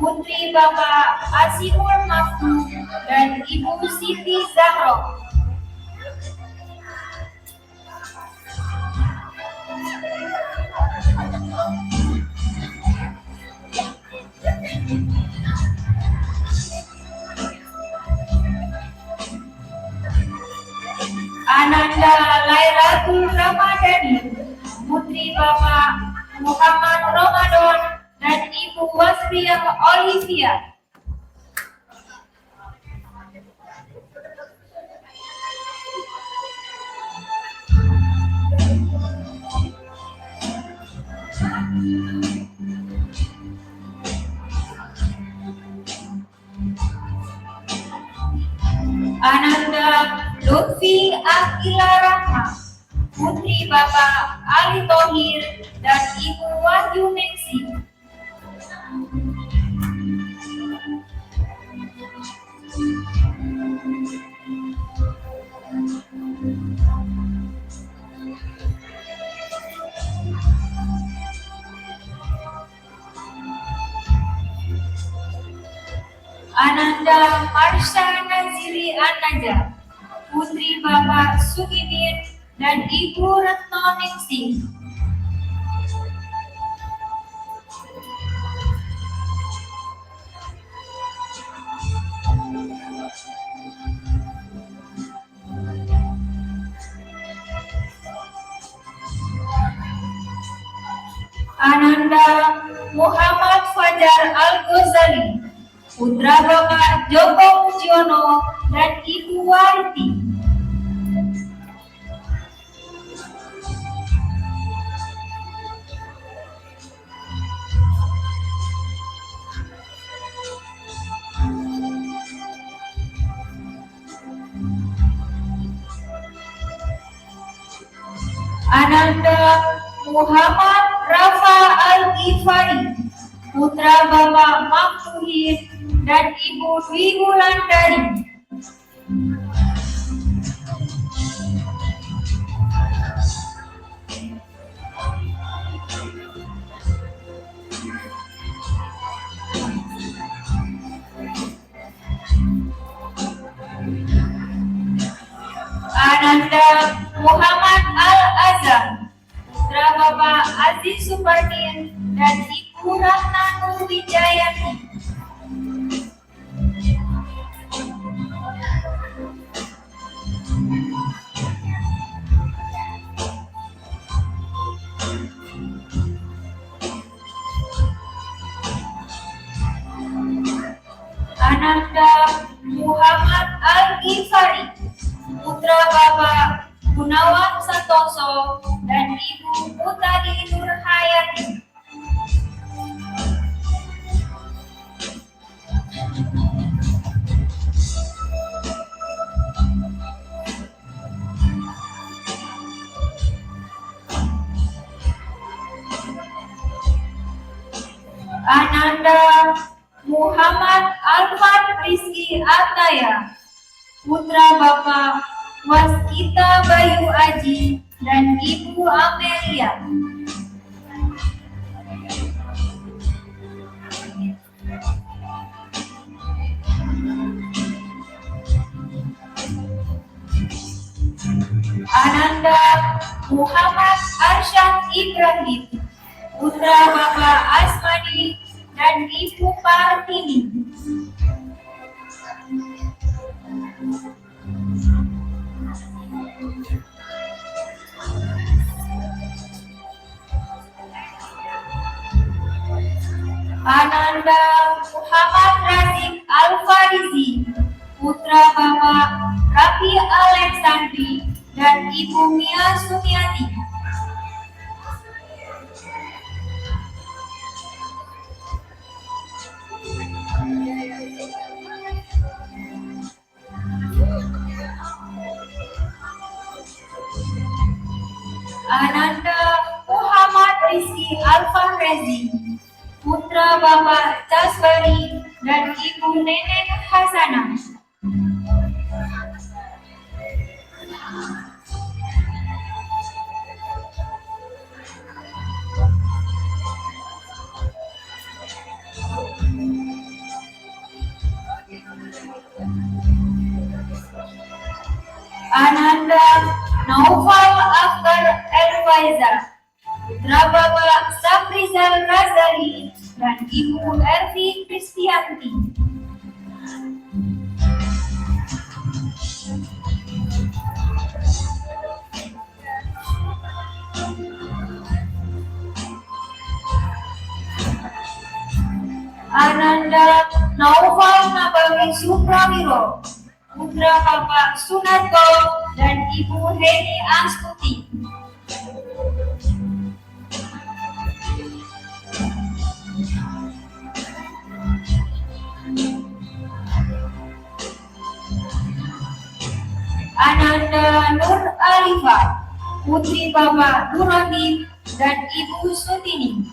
putri Bapak Asimul Maftu dan Ibu Siti Zahro. Ananda Lairatul Ramadhani, putri Bapak Muhammad Ramadan dan Ibu Wasriyah Olivia. Ananda Lutfi Akila Rahma, putri Bapak Ali Thohir dan Ibu Wahyu Ningsih. Ananda Marsha Naziri Anaja, putri Bapak Sugimin dan Ibu Retno Ningsih. Ananda Muhammad Fajar Al-Ghazali, putra Bapak Joko Mujiono dan Ibu Warti. Ananda Muhammad Rafa Al-Ghifari, putra Bapak Maktuhin dan Ibu Dwi Wulandari. Ananda Muhammad Al-Azhar, putra Bapak Aziz Supardin dan Ibu Ratna Nur Wijayati. Ananda Muhammad Al-Ghifari, putra Bapak Gunawan Santoso dan Ibu Putari Nurhayati. Ananda Muhammad Alfat Rizky Ataya, putra Bapak Waskita Bayu Aji dan Ibu Amelia. Ananda Muhammad Arsyad Ibrahim, putra Bapak Asmadi dan Ibu Partini. Ananda Muhammad Razik Al-Farizi, putra Bapak Rafi Alexandri dan Ibu Mia Sumiati. Ananda Muhammad Rizky Alfarezi, putra Bapak Tasbari dan Ibu Nenek Hasanah. Ananda Naufal Akhtar Elfaiza, putra Bapak Safrizal Razali dan Ibu Ervi Kristianti. Ananda Naufal Nabawi Suprawiro, putra Bapak Sunarto dan Ibu Heni Astuti. Ananda Nur Alifah, putri Bapak Nurani dan Ibu Sutini.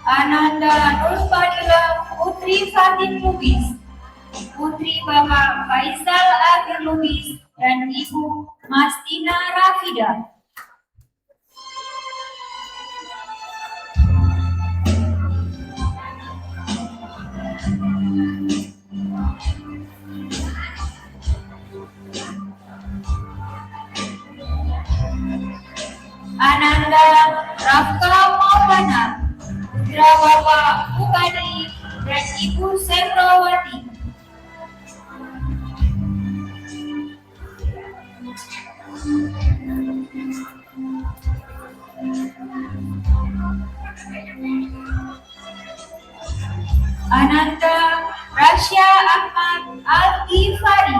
Ananda Nur Fadila, putri Fatin Lubis, putri Bapak Faisal Akhir Lubis dan Ibu Mastina Rafida. Ananda Rafka Maulana, putra Bapak Bupati dan Ibu Sendrawati. Ananda Rasya Ahmad Al-Ghifari,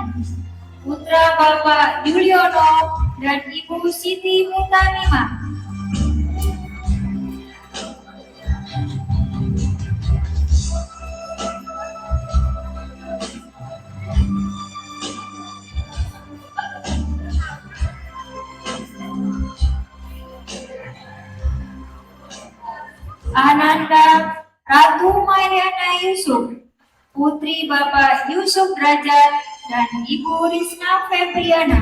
putra putra Bapak Yuliono dan Ibu Siti Mutanima. Ananda Ratu Mariana Yusuf, putri Bapak Yusuf Derajat dan Ibu Risna Febriana.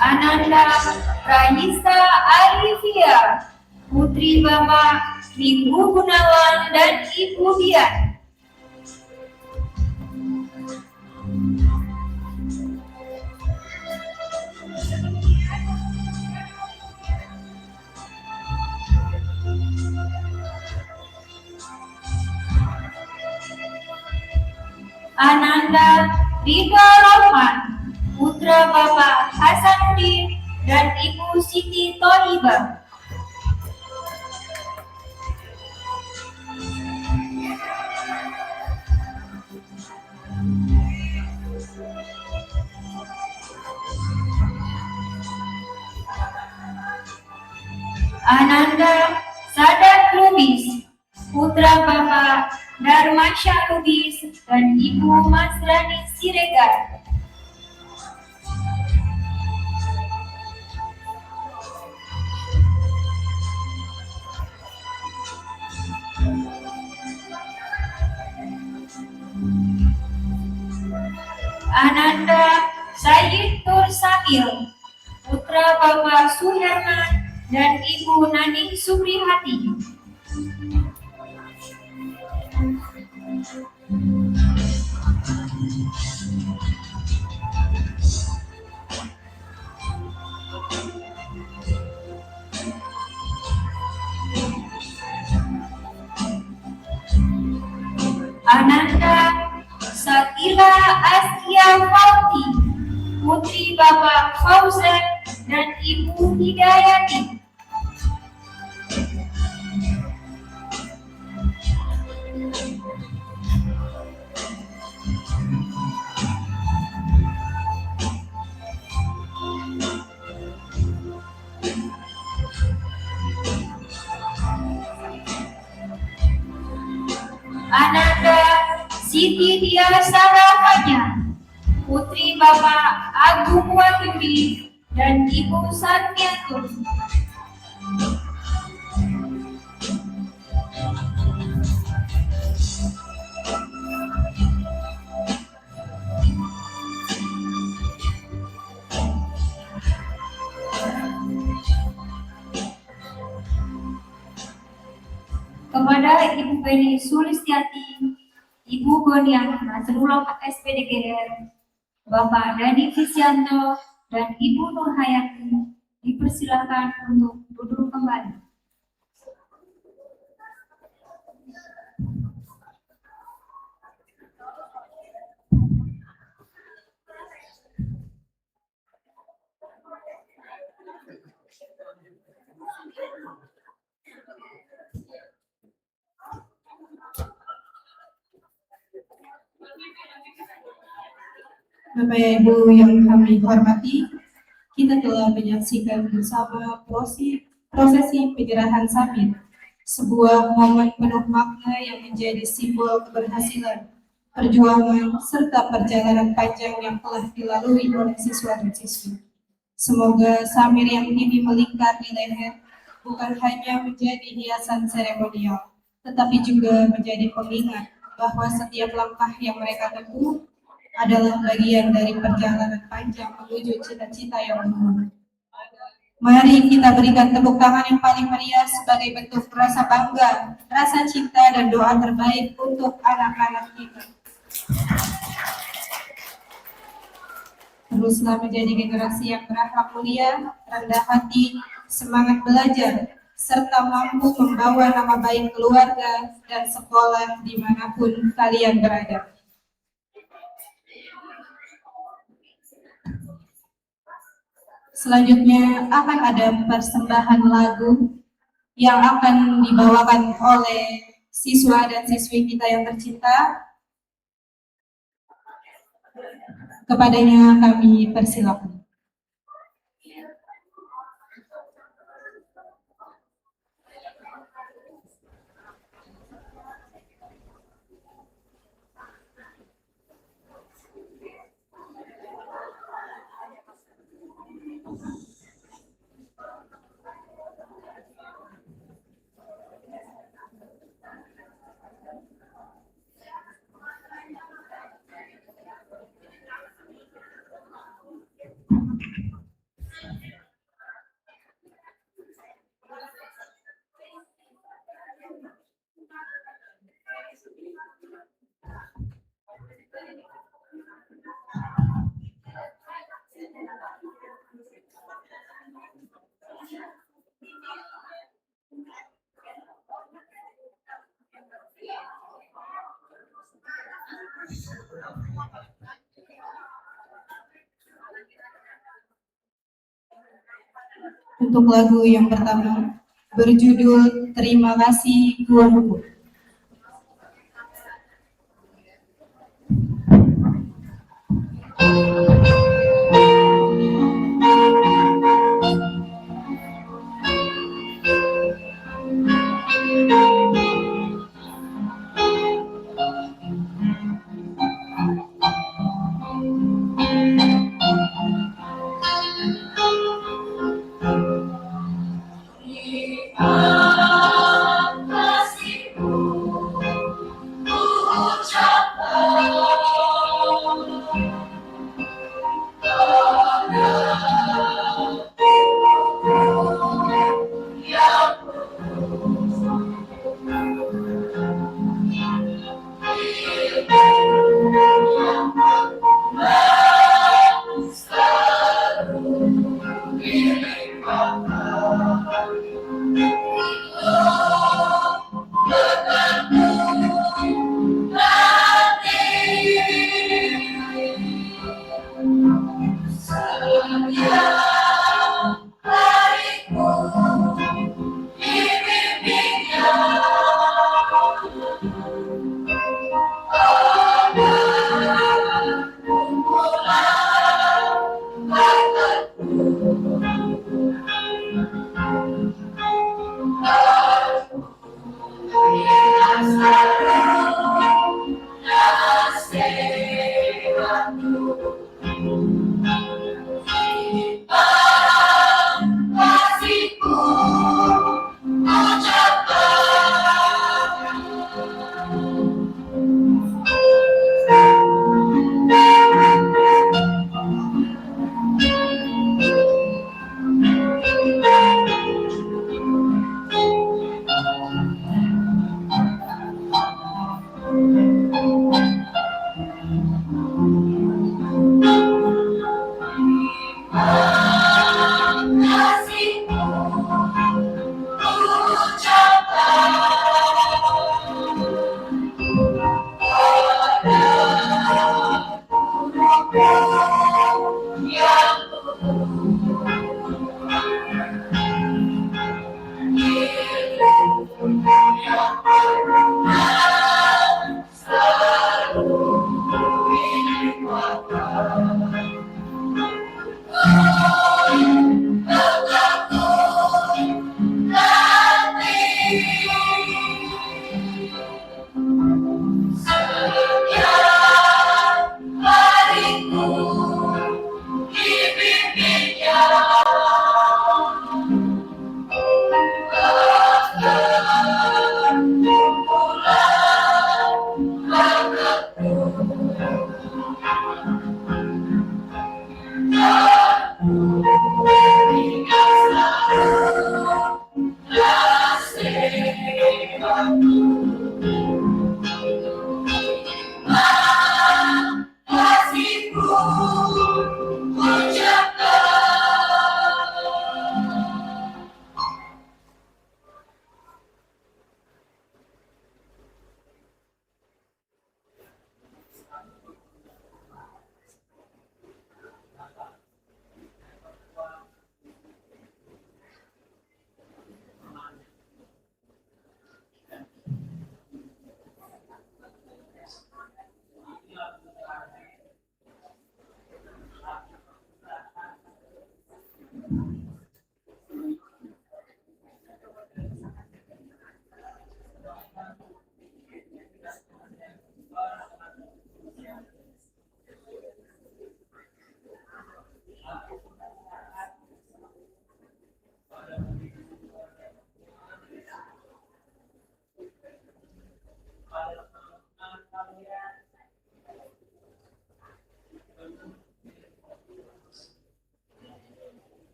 Ananda Raisa Arifia, putri Bapak Minggu Gunawan dan Ibu Dian. Ananda Rida Rohman, putra Bapak Hasanuddin dan Ibu Siti Tholiba. Ananda Sadat Lubis, putra Bapak Darmasya Lubis dan Ibu Masrani Siregar. Ananda Sayyid Nur Samil, putra Bapak Suherman dan Ibu Nani Suprihati. Ananda Sakila Askia Fauti, putri Bapak Fauzan dan Ibu Hidayati. Ananda Siti Dia Sarahanya, putri Bapak Agung Wahyudi dan Ibu Satyatur. Kepada Ibu Beni Sulistiati, Ibu Gonian Nasrullah SPDGR, Bapak Dadi Fisyanto, dan Ibu Nur Hayati dipersilakan untuk duduk kembali. Bapak Ibu yang kami hormati, kita telah menyaksikan bersama prosesi penyerahan Samit, sebuah momen penuh makna yang menjadi simbol keberhasilan, perjuangan, serta perjalanan panjang yang telah dilalui oleh siswa dan siswi. Semoga Samir yang kini melingkar di leher bukan hanya menjadi hiasan seremonial, tetapi juga menjadi pengingat bahwa setiap langkah yang mereka tempuh adalah bagian dari perjalanan panjang menuju cita-cita yang luhur. Mari kita berikan tepuk tangan yang paling meriah sebagai bentuk rasa bangga, rasa cinta, dan doa terbaik untuk anak-anak kita. Teruslah menjadi generasi yang berakhlak mulia, rendah hati, semangat belajar, serta mampu membawa nama baik keluarga dan sekolah dimanapun kalian berada. Selanjutnya akan ada persembahan lagu yang akan dibawakan oleh siswa dan siswi kita yang tercinta. Kepadanya kami persilakan. Untuk lagu yang pertama berjudul Terima Kasih Tuanku.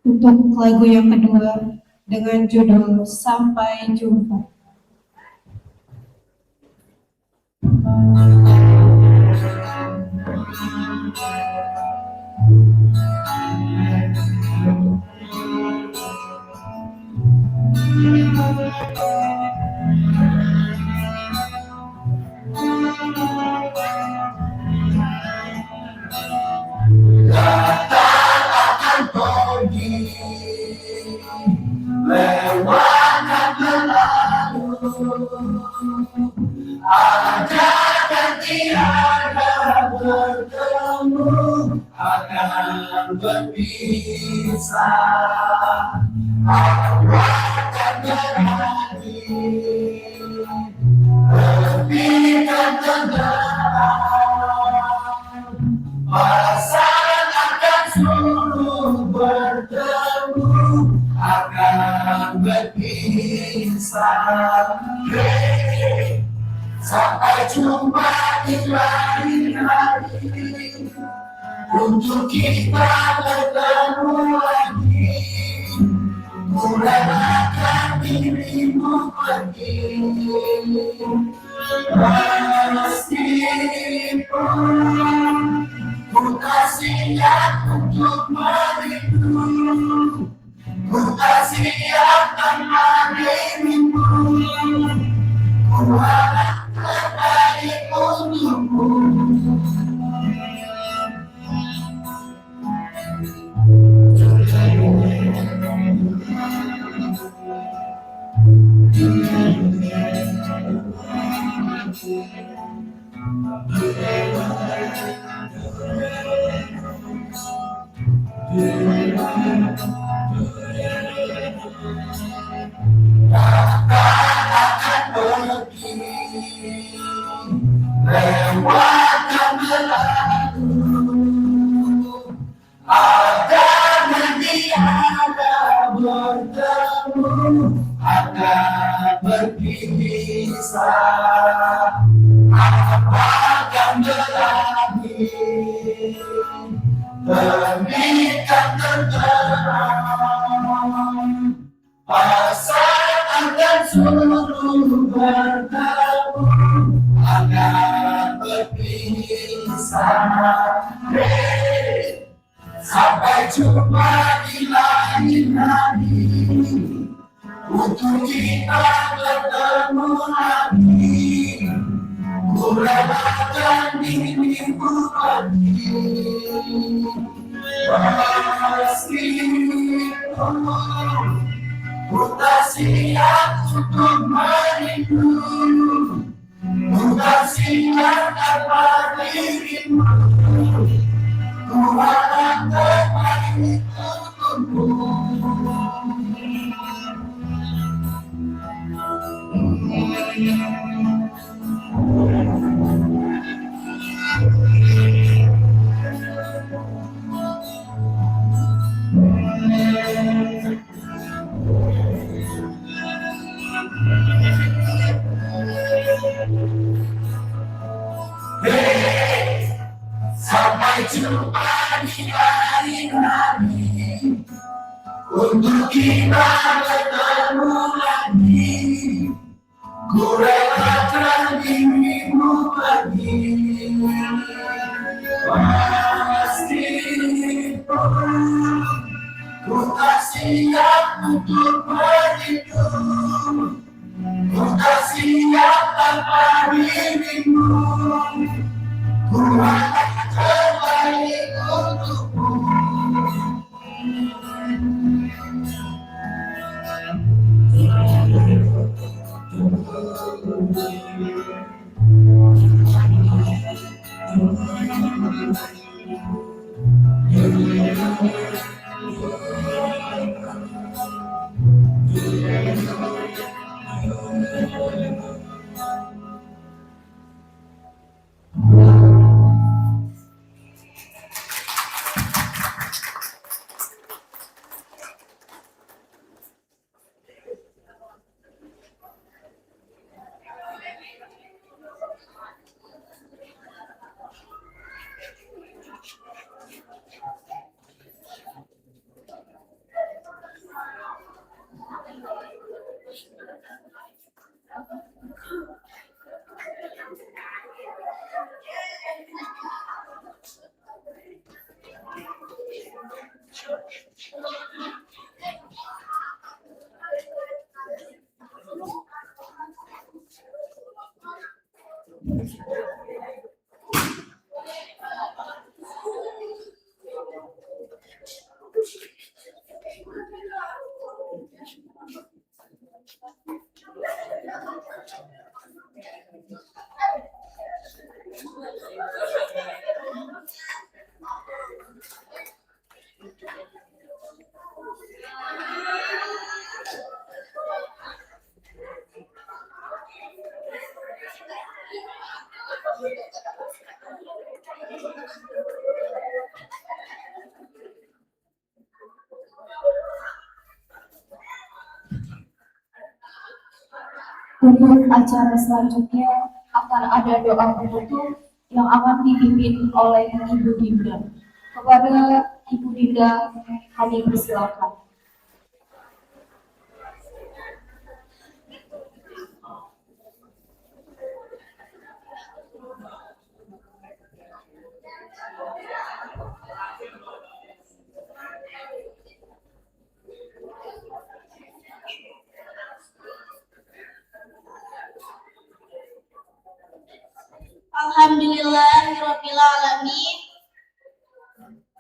Untuk lagu yang kedua dengan judul Sampai Jumpa. Sampai jumpa di lain hari, untuk kita bertemu lagi. Kurangkan dirimu pergi, meskipun ku tak siap untuk merindu, ku tak siap tanpa dirimu. Ku harap terbaik untukmu. Lewatkan berlalu, agar nanti ada bertemu, akan berpisah. Apakan berlari, demikian terang, pasangan dan suruh bertemu, akan berpisah. Sampai jumpa di lain hari, untuk kita bertemu lagi. Ku relakan dirimu pergi, meskipun ku tak siap untuk merindu, ku tak siap tanpa dirimu. Ku harap terbaik untukmu. Sampai jumpa di lain hari, untuk kita bertemu lagi. Ku relakan dirimu pergi, meskipun ku tak siap untuk merindu, ku tak siap tanpa dirimu. Ku harap terbaik untukmu. Untuk acara selanjutnya akan ada doa penutup yang akan dipimpin oleh Ibu Dinda. Kepada Ibu Dinda, kami persilakan. Alhamdulillahirrabbilalamin.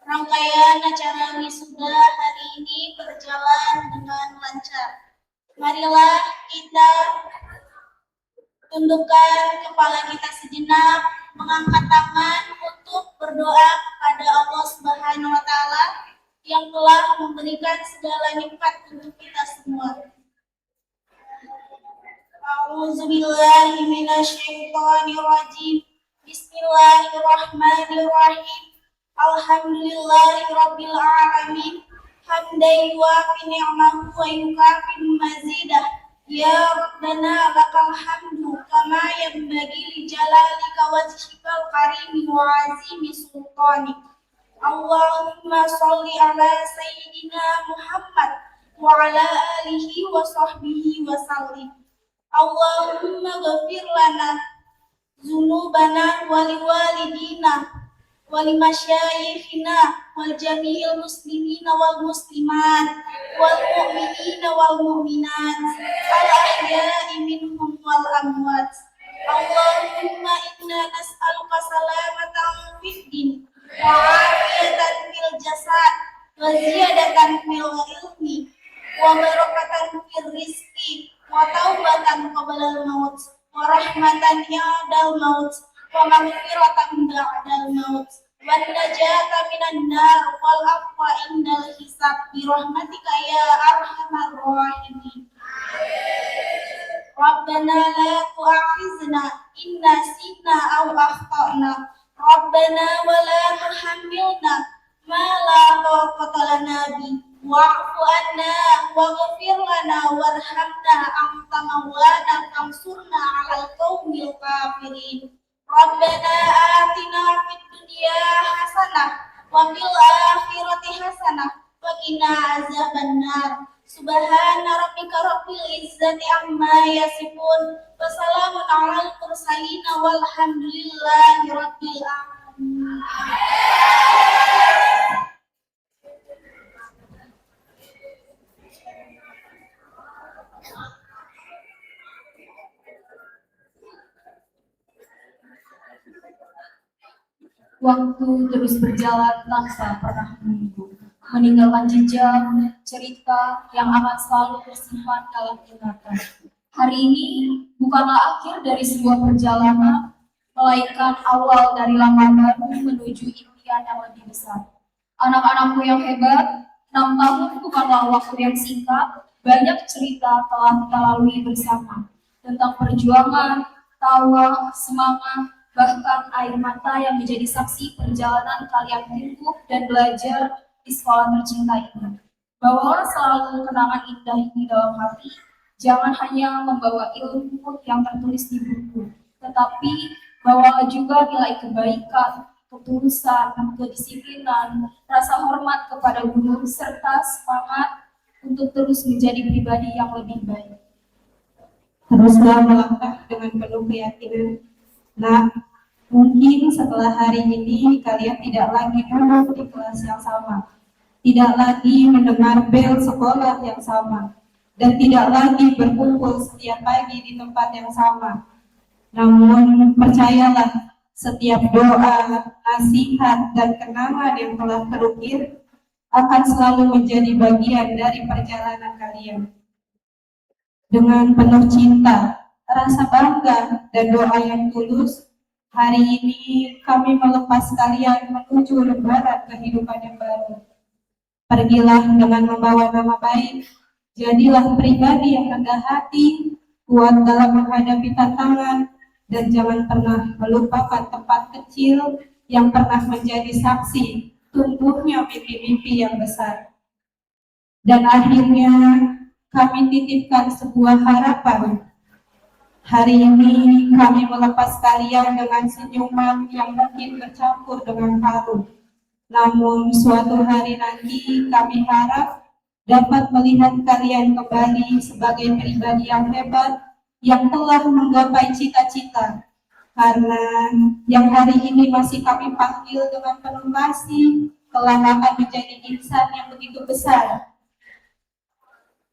Rangkaian acara wisuda hari ini berjalan dengan lancar. Marilah kita tundukkan kepala kita sejenak, mengangkat tangan untuk berdoa kepada Allah Subhanahu wa Ta'ala yang telah memberikan segala nikmat untuk kita semua. A'udzubillahi minasyaitonirrajim. Bismillahirrahmanirrahim. Alhamdulillahirabbil alamin. Hamdan yuwafi ni'amahu wa yukafi mazidah. Ya Rabbana lakal hamdu kama yanbaghi li jalalika wajhikal karimi wa azimi sultanik. Allahumma sholli ala sayyidina Muhammad wa ala alihi wa sahbihi wa sallim. Allahumma ghafir lana dzunubana wa liwalidina wa limasyayikhina wal jami'il muslimina wal muslimat wal mu'minina wal mu'minat al ahya'i minhum wal amwat. Allahumma inna nas'aluka salamatan fid din wa afiyatan fil jasad wa ziyadatan fil ilmi wa barakatan fil rizqi wa taubatan qabla al-maut wa rahmatan ya'dal maut wa maghfiratan ba'dal maut wa najata minan nar wal afwa indal hisab bi rahmatika ya arhamar rahimin. Rabbana la tu'akhizna in nasina aw akhtana. Rabbana wa la tuhammilna ma la taqata lana bi. Wa'fu anna waghfir lana warhamna anta maulana fansurna 'alal qaumil kafirin. Rabbana atina fid dunya hasanah wa fil akhirati hasanah wa qina azabannar. Subhana rabbika rabbil izzati amma yasifun wa salamun 'alal mursalin walhamdulillahi rabbil alamin. Waktu terus berjalan tanpa pernah menunggu, meninggalkan jejak cerita yang akan selalu tersimpan dalam ingatan. Hari ini bukanlah akhir dari sebuah perjalanan, melainkan awal dari langkah baru menuju impian yang lebih besar. Anak-anakku yang hebat, 6 tahun bukanlah waktu yang singkat. Banyak cerita telah kita lalui bersama tentang perjuangan, tawa, semangat, bahkan air mata yang menjadi saksi perjalanan kalian tumbuh dan belajar di sekolah tercinta ini. Bawalah selalu kenangan indah ini dalam hati, jangan hanya membawa ilmu yang tertulis di buku, tetapi bawalah juga nilai kebaikan, ketulusan, kedisiplinan, rasa hormat kepada guru, serta semangat untuk terus menjadi pribadi yang lebih baik. Teruslah melangkah dengan penuh keyakinan. Nah, mungkin setelah hari ini kalian tidak lagi duduk di kelas yang sama, tidak lagi mendengar bel sekolah yang sama, dan tidak lagi berkumpul setiap pagi di tempat yang sama. Namun percayalah, setiap doa, nasihat, dan kenangan yang telah terukir akan selalu menjadi bagian dari perjalanan kalian. Dengan penuh cinta, rasa bangga, dan doa yang tulus, hari ini kami melepas kalian menuju lembaran kehidupan yang baru. Pergilah dengan membawa nama baik, jadilah pribadi yang rendah hati, kuat dalam menghadapi tantangan, dan jangan pernah melupakan tempat kecil yang pernah menjadi saksi tumbuhnya mimpi-mimpi yang besar. Dan akhirnya kami titipkan sebuah harapan. Hari ini kami melepas kalian dengan senyuman yang mungkin bercampur dengan haru. Namun suatu hari nanti kami harap dapat melihat kalian kembali sebagai pribadi yang hebat yang telah menggapai cita-cita. Karena yang hari ini masih kami panggil dengan penuh kasih telah akan menjadi insan yang begitu besar,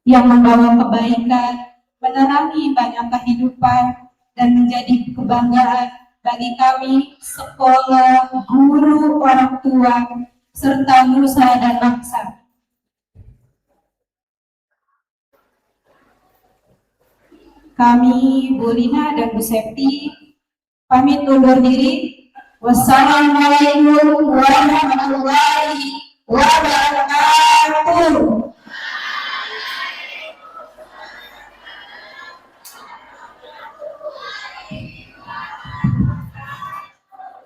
yang membawa kebaikan, menerangi banyak kehidupan, dan menjadi kebanggaan bagi kami, sekolah, guru, orang tua, serta nusa dan bangsa. Kami, Bu Lina dan Bu Septi, pamit undur diri. Wassalamualaikum warahmatullahi wabarakatuh.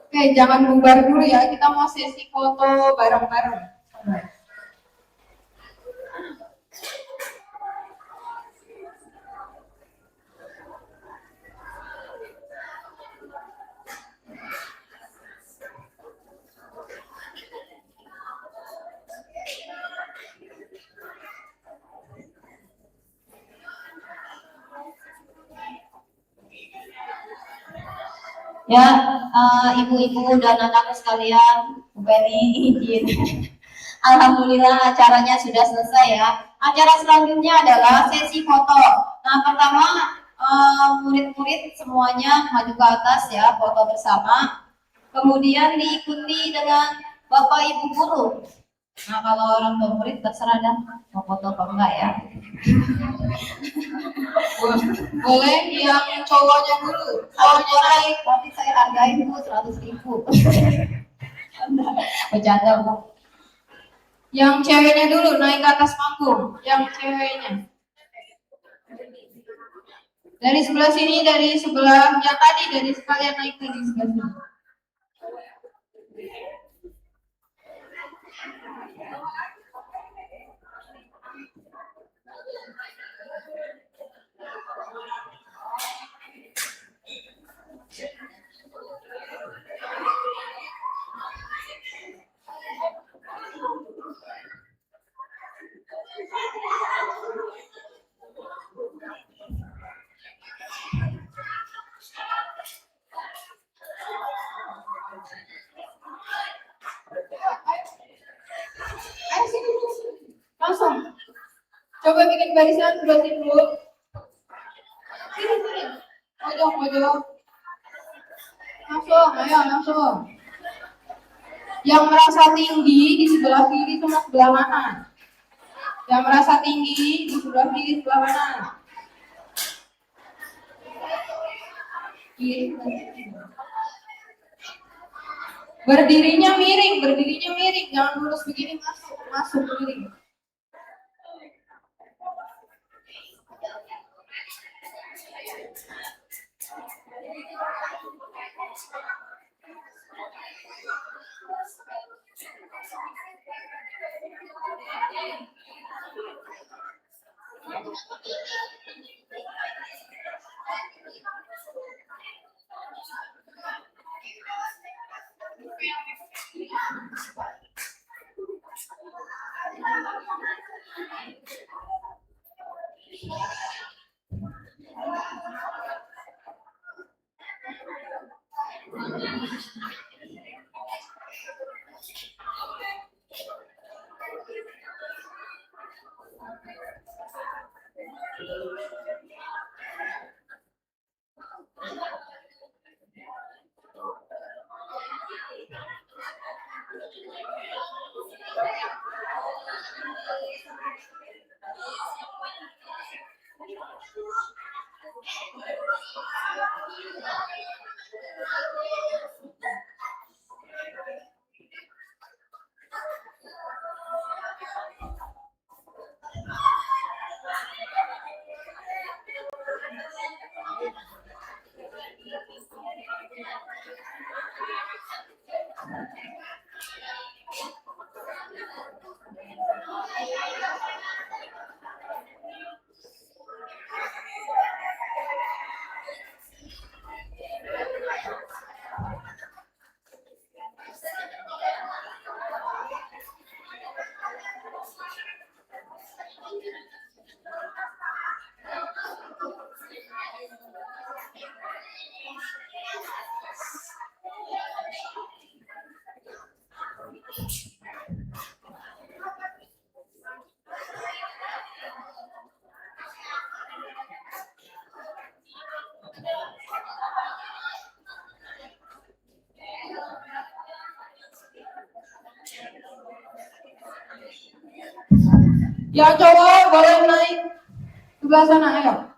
Oke, jangan bubar dulu ya. Kita mau sesi foto bareng-bareng. Ya, ibu-ibu dan anak-anak sekalian, Bu Penny izin. Alhamdulillah acaranya sudah selesai ya. Acara selanjutnya adalah sesi foto. Nah, pertama murid-murid semuanya maju ke atas ya, foto bersama. Kemudian diikuti dengan Bapak Ibu guru. Nah, kalau orang tua murid terserah dan mau foto apa enggak ya. Boleh yang cowoknya dulu. Boleh, tapi saya hargain Bu 100.000. Bercanda Bu. Yang ceweknya dulu naik ke atas panggung. Yang ceweknya. Dari sebelah sini, dari sebelah yang tadi, dari sekalian naik tadi sebelah sini. Ayo sini, langsung. Coba bikin barisan sebelah sini dulu. Sini. Mojok. Langsung, ayo langsung. Yang merasa tinggi di sebelah kiri sama sebelah mana? Yang merasa tinggi di sebelah kiri sebelah mana? Kiri. Berdirinya miring, jangan lurus begini, masuk miring. Yang cowok boleh naik sebelah sana, ayo.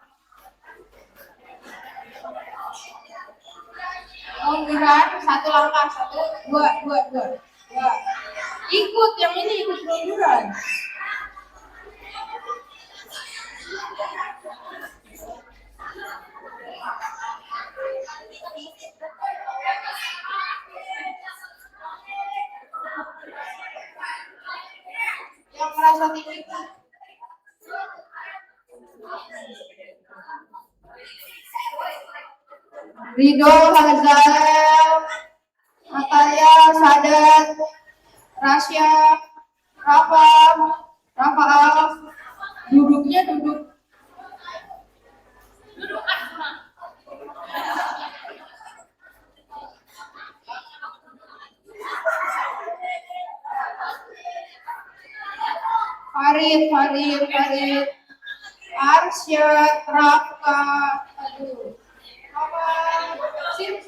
Munduran, satu langkah, satu, dua. Ikut, yang ini ikut munduran. Yang merasa tinggi. Ridho, Hazal, Atalia, Sadat, Rasya, Rafaal, duduknya duduk. Farid, Arsyad, Rafka, aduh. Sini.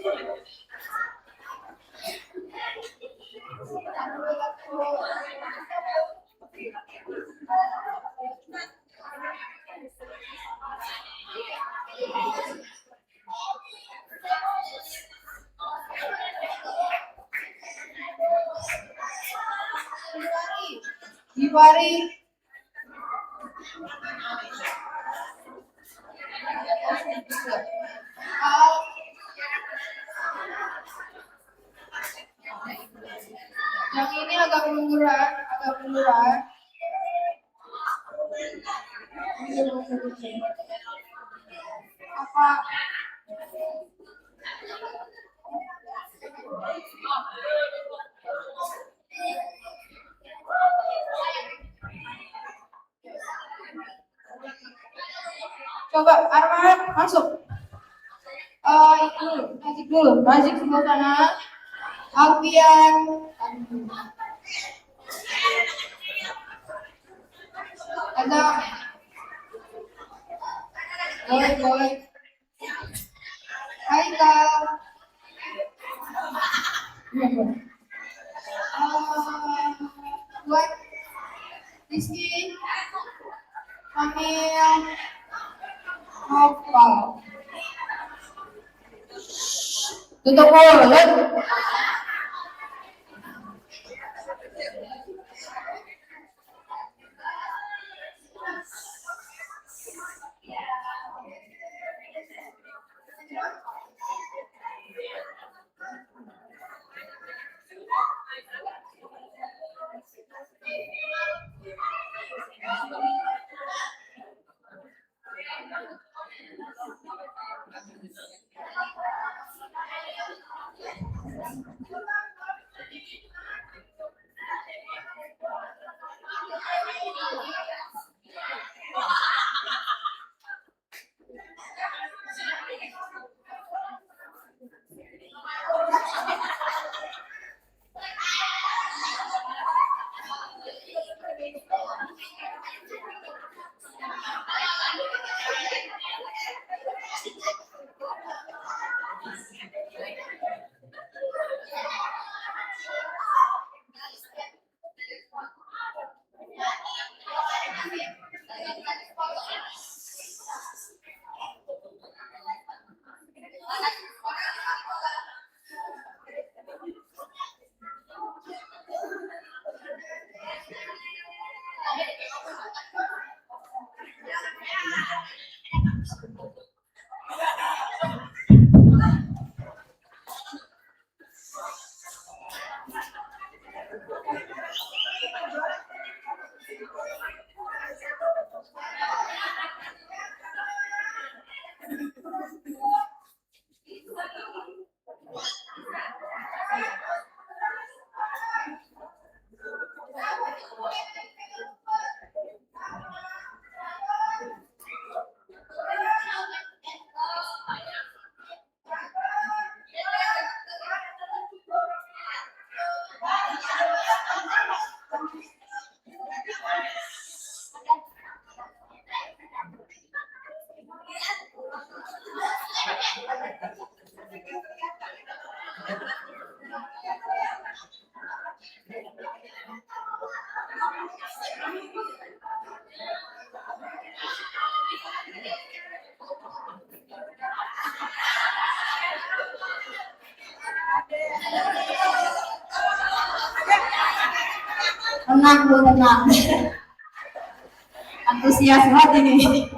Dibari. Yang ini agak munduran. Apa? Coba Arman masuk. Razik sebelah sana. Alfian. Ada. Boleh. Haikal. Buat Rizky. Kamil. Hafal. Tutup mulut. Tenang Bu, tenang. Antusias banget ini.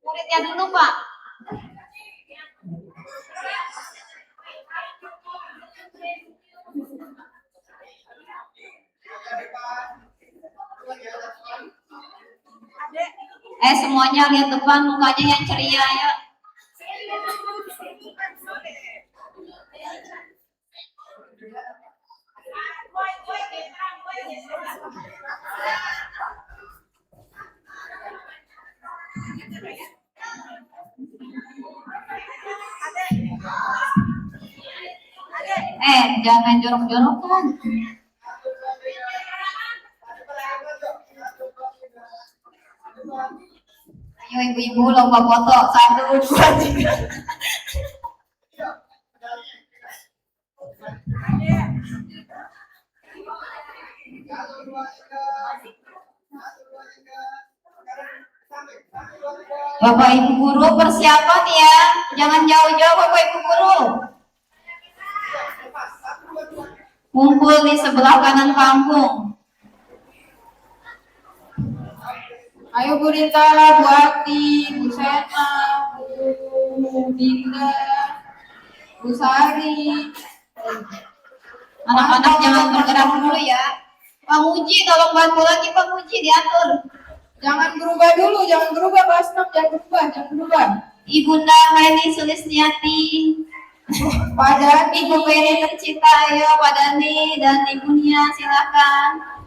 Muridnya dulu Pak. Semuanya lihat depan, mukanya yang ceria ya. Jangan jorok-jorokan. Ayo ibu-ibu lomba foto 1, 2, 3. Bapak Ibu guru persiapan ya, jangan jauh-jauh Bapak Ibu guru. Kumpul di sebelah kanan panggung. Ayo Bu Rita, Bu Ati, Bu Sena, Bu Dinda, Bu Sari. Anak-anak jangan bergerak dulu ya. Pak Muji tolong bantu lagi, Pak Muji diatur. Jangan berubah dulu, jangan berubah kelas 6, jangan berubah. Ibunda Heni Sulisniati. Pak Dani, Ibu Peri tercinta, ayo Pak Dani dan Ibu Nia silakan.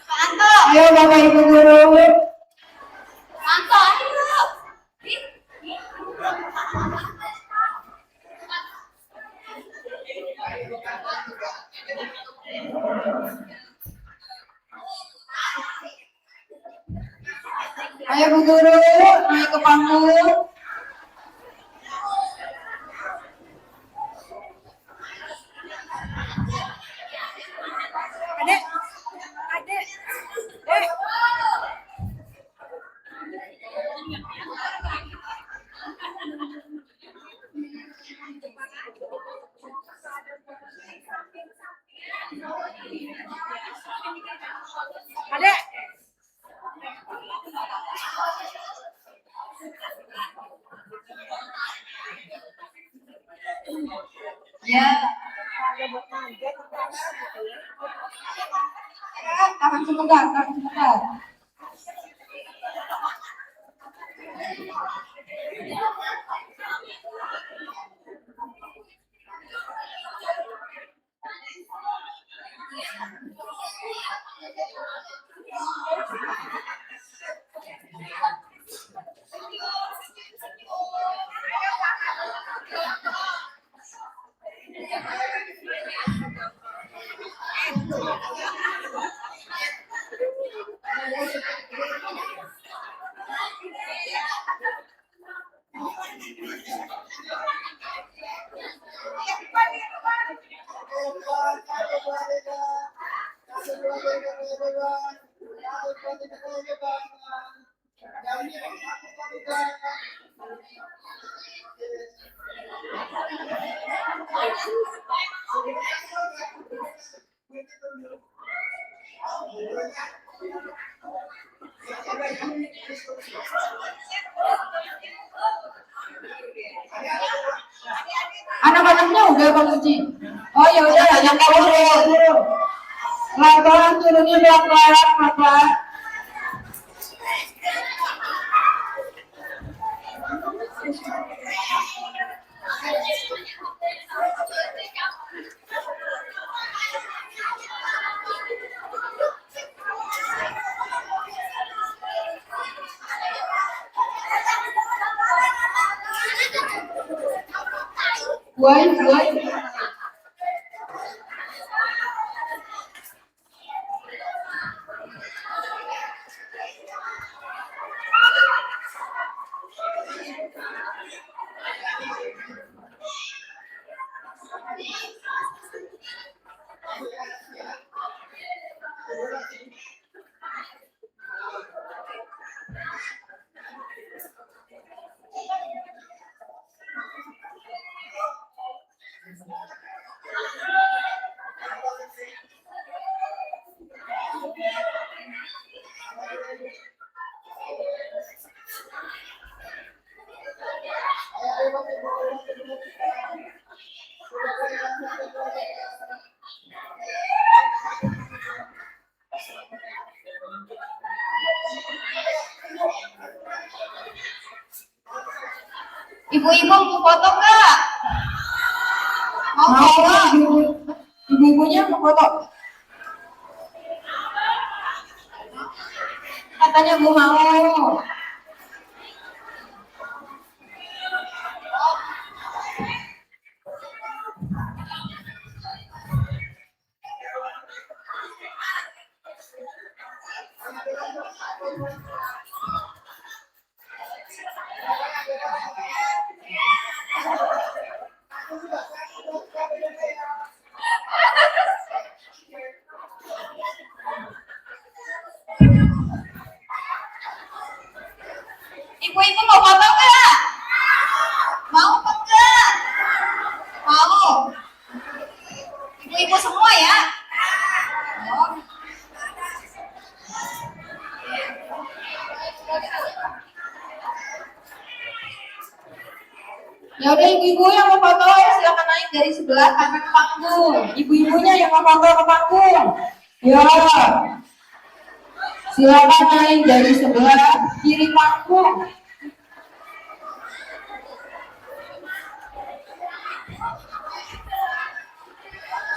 Anto, ayo Bapak Ibu guru. Anto, ayo. Ayo Bu Guru, naik ke panggung. Adek. Ya. Tahan sebentar, tahan sebentar. Anak-anaknya udah Bang Uji. Oh ya udah, yang kamu turun. Pelan-pelan turunnya pelan-pelan, pelan-pelan. Buat. Ibu-ibu mau foto nggak? Mau nggak? Ibu-ibunya mau foto. Katanya gue mau. Ibu-ibu mau foto nggak? Mau apa enggak? Mau. Ibu-ibu semua ya? Oh. Ya udah ibu-ibu yang mau foto ya silakan naik dari sebelah kanan panggung. Ibu-ibunya yang mau foto ke panggung. Ya. Silakan naik dari sebelah kiri panggung.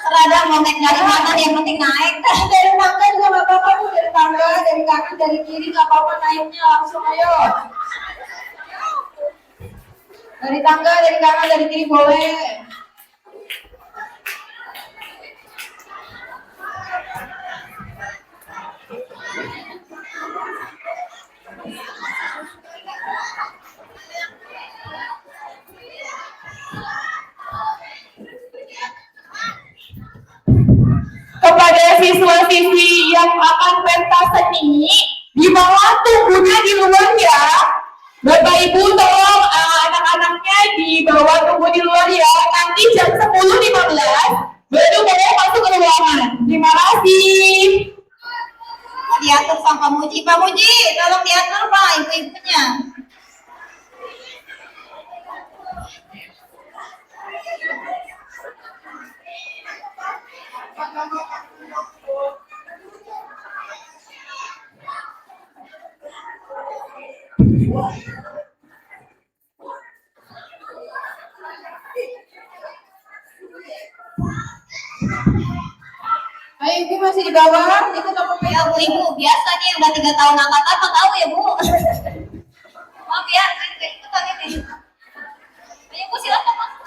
Serada mau naik dari mana yang penting naik. Dari tangga juga nggak apa-apa Bu, dari tangga, dari kanan, dari kiri nggak apa-apa naiknya langsung ayo. Dari tangga, dari kanan, dari kiri boleh. Kepada siswa-siswi yang akan pentas seni, di bawah tunggunya di luar ya. Bapak Ibu tolong anak-anaknya di bawah tunggu di luar ya. Nanti jam 10.15 baru boleh masuk ke ruangan. Terima kasih. Diatur sama Pak Muji. Pak Muji, tolong diatur Pak ibu-ibunya. Ayo ibu masih di bawah, ikut apa ya Bu Ibu? Biasa nih yang udah 3 tahun angkat apa tahu ya Bu? Maaf ya, ikutan ini. Ayo Bu, silakan masuk.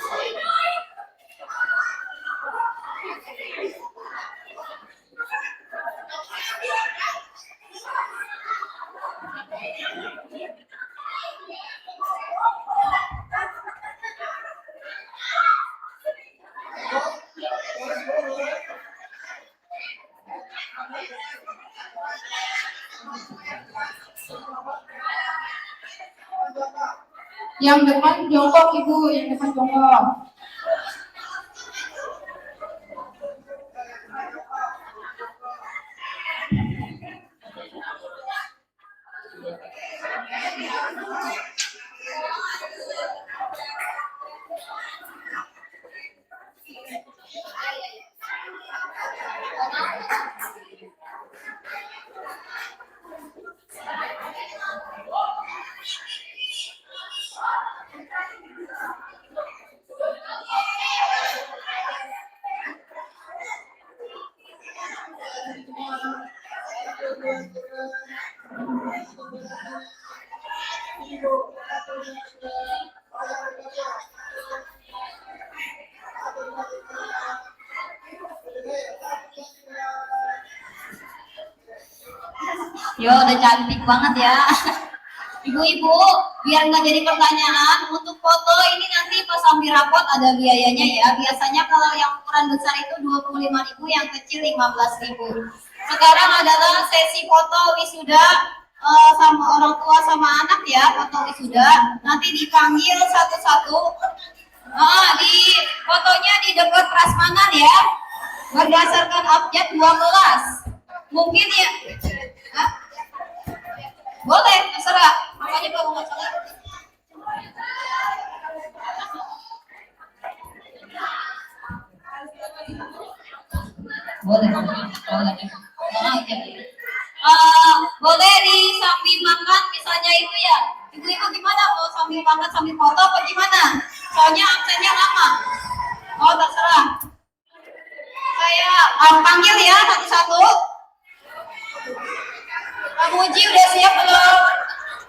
Yang depan jongkok Ibu, yang depan jongkok. Yo, udah cantik banget ya. Ibu-ibu, biar nggak jadi pertanyaan, untuk foto ini nanti pas sambil rapot ada biayanya ya. Biasanya kalau yang ukuran besar itu 25.000, yang kecil 15.000. Sekarang adalah sesi foto wisuda sama orang tua sama anak ya, foto wisuda. Nanti dipanggil satu-satu. Di fotonya di dekat prasmanan ya, berdasarkan abjad 12. Mungkin ya. Hah? Boleh, terserah. Makanya kalau nggak salah. Boleh. Boleh di sambil makan misalnya itu ya. Ibu-ibu gimana? Mau sambil makan sambil foto apa gimana? Soalnya absennya lama. Oh, terserah. Saya panggil ya satu-satu. Kamu Uji udah siap belum?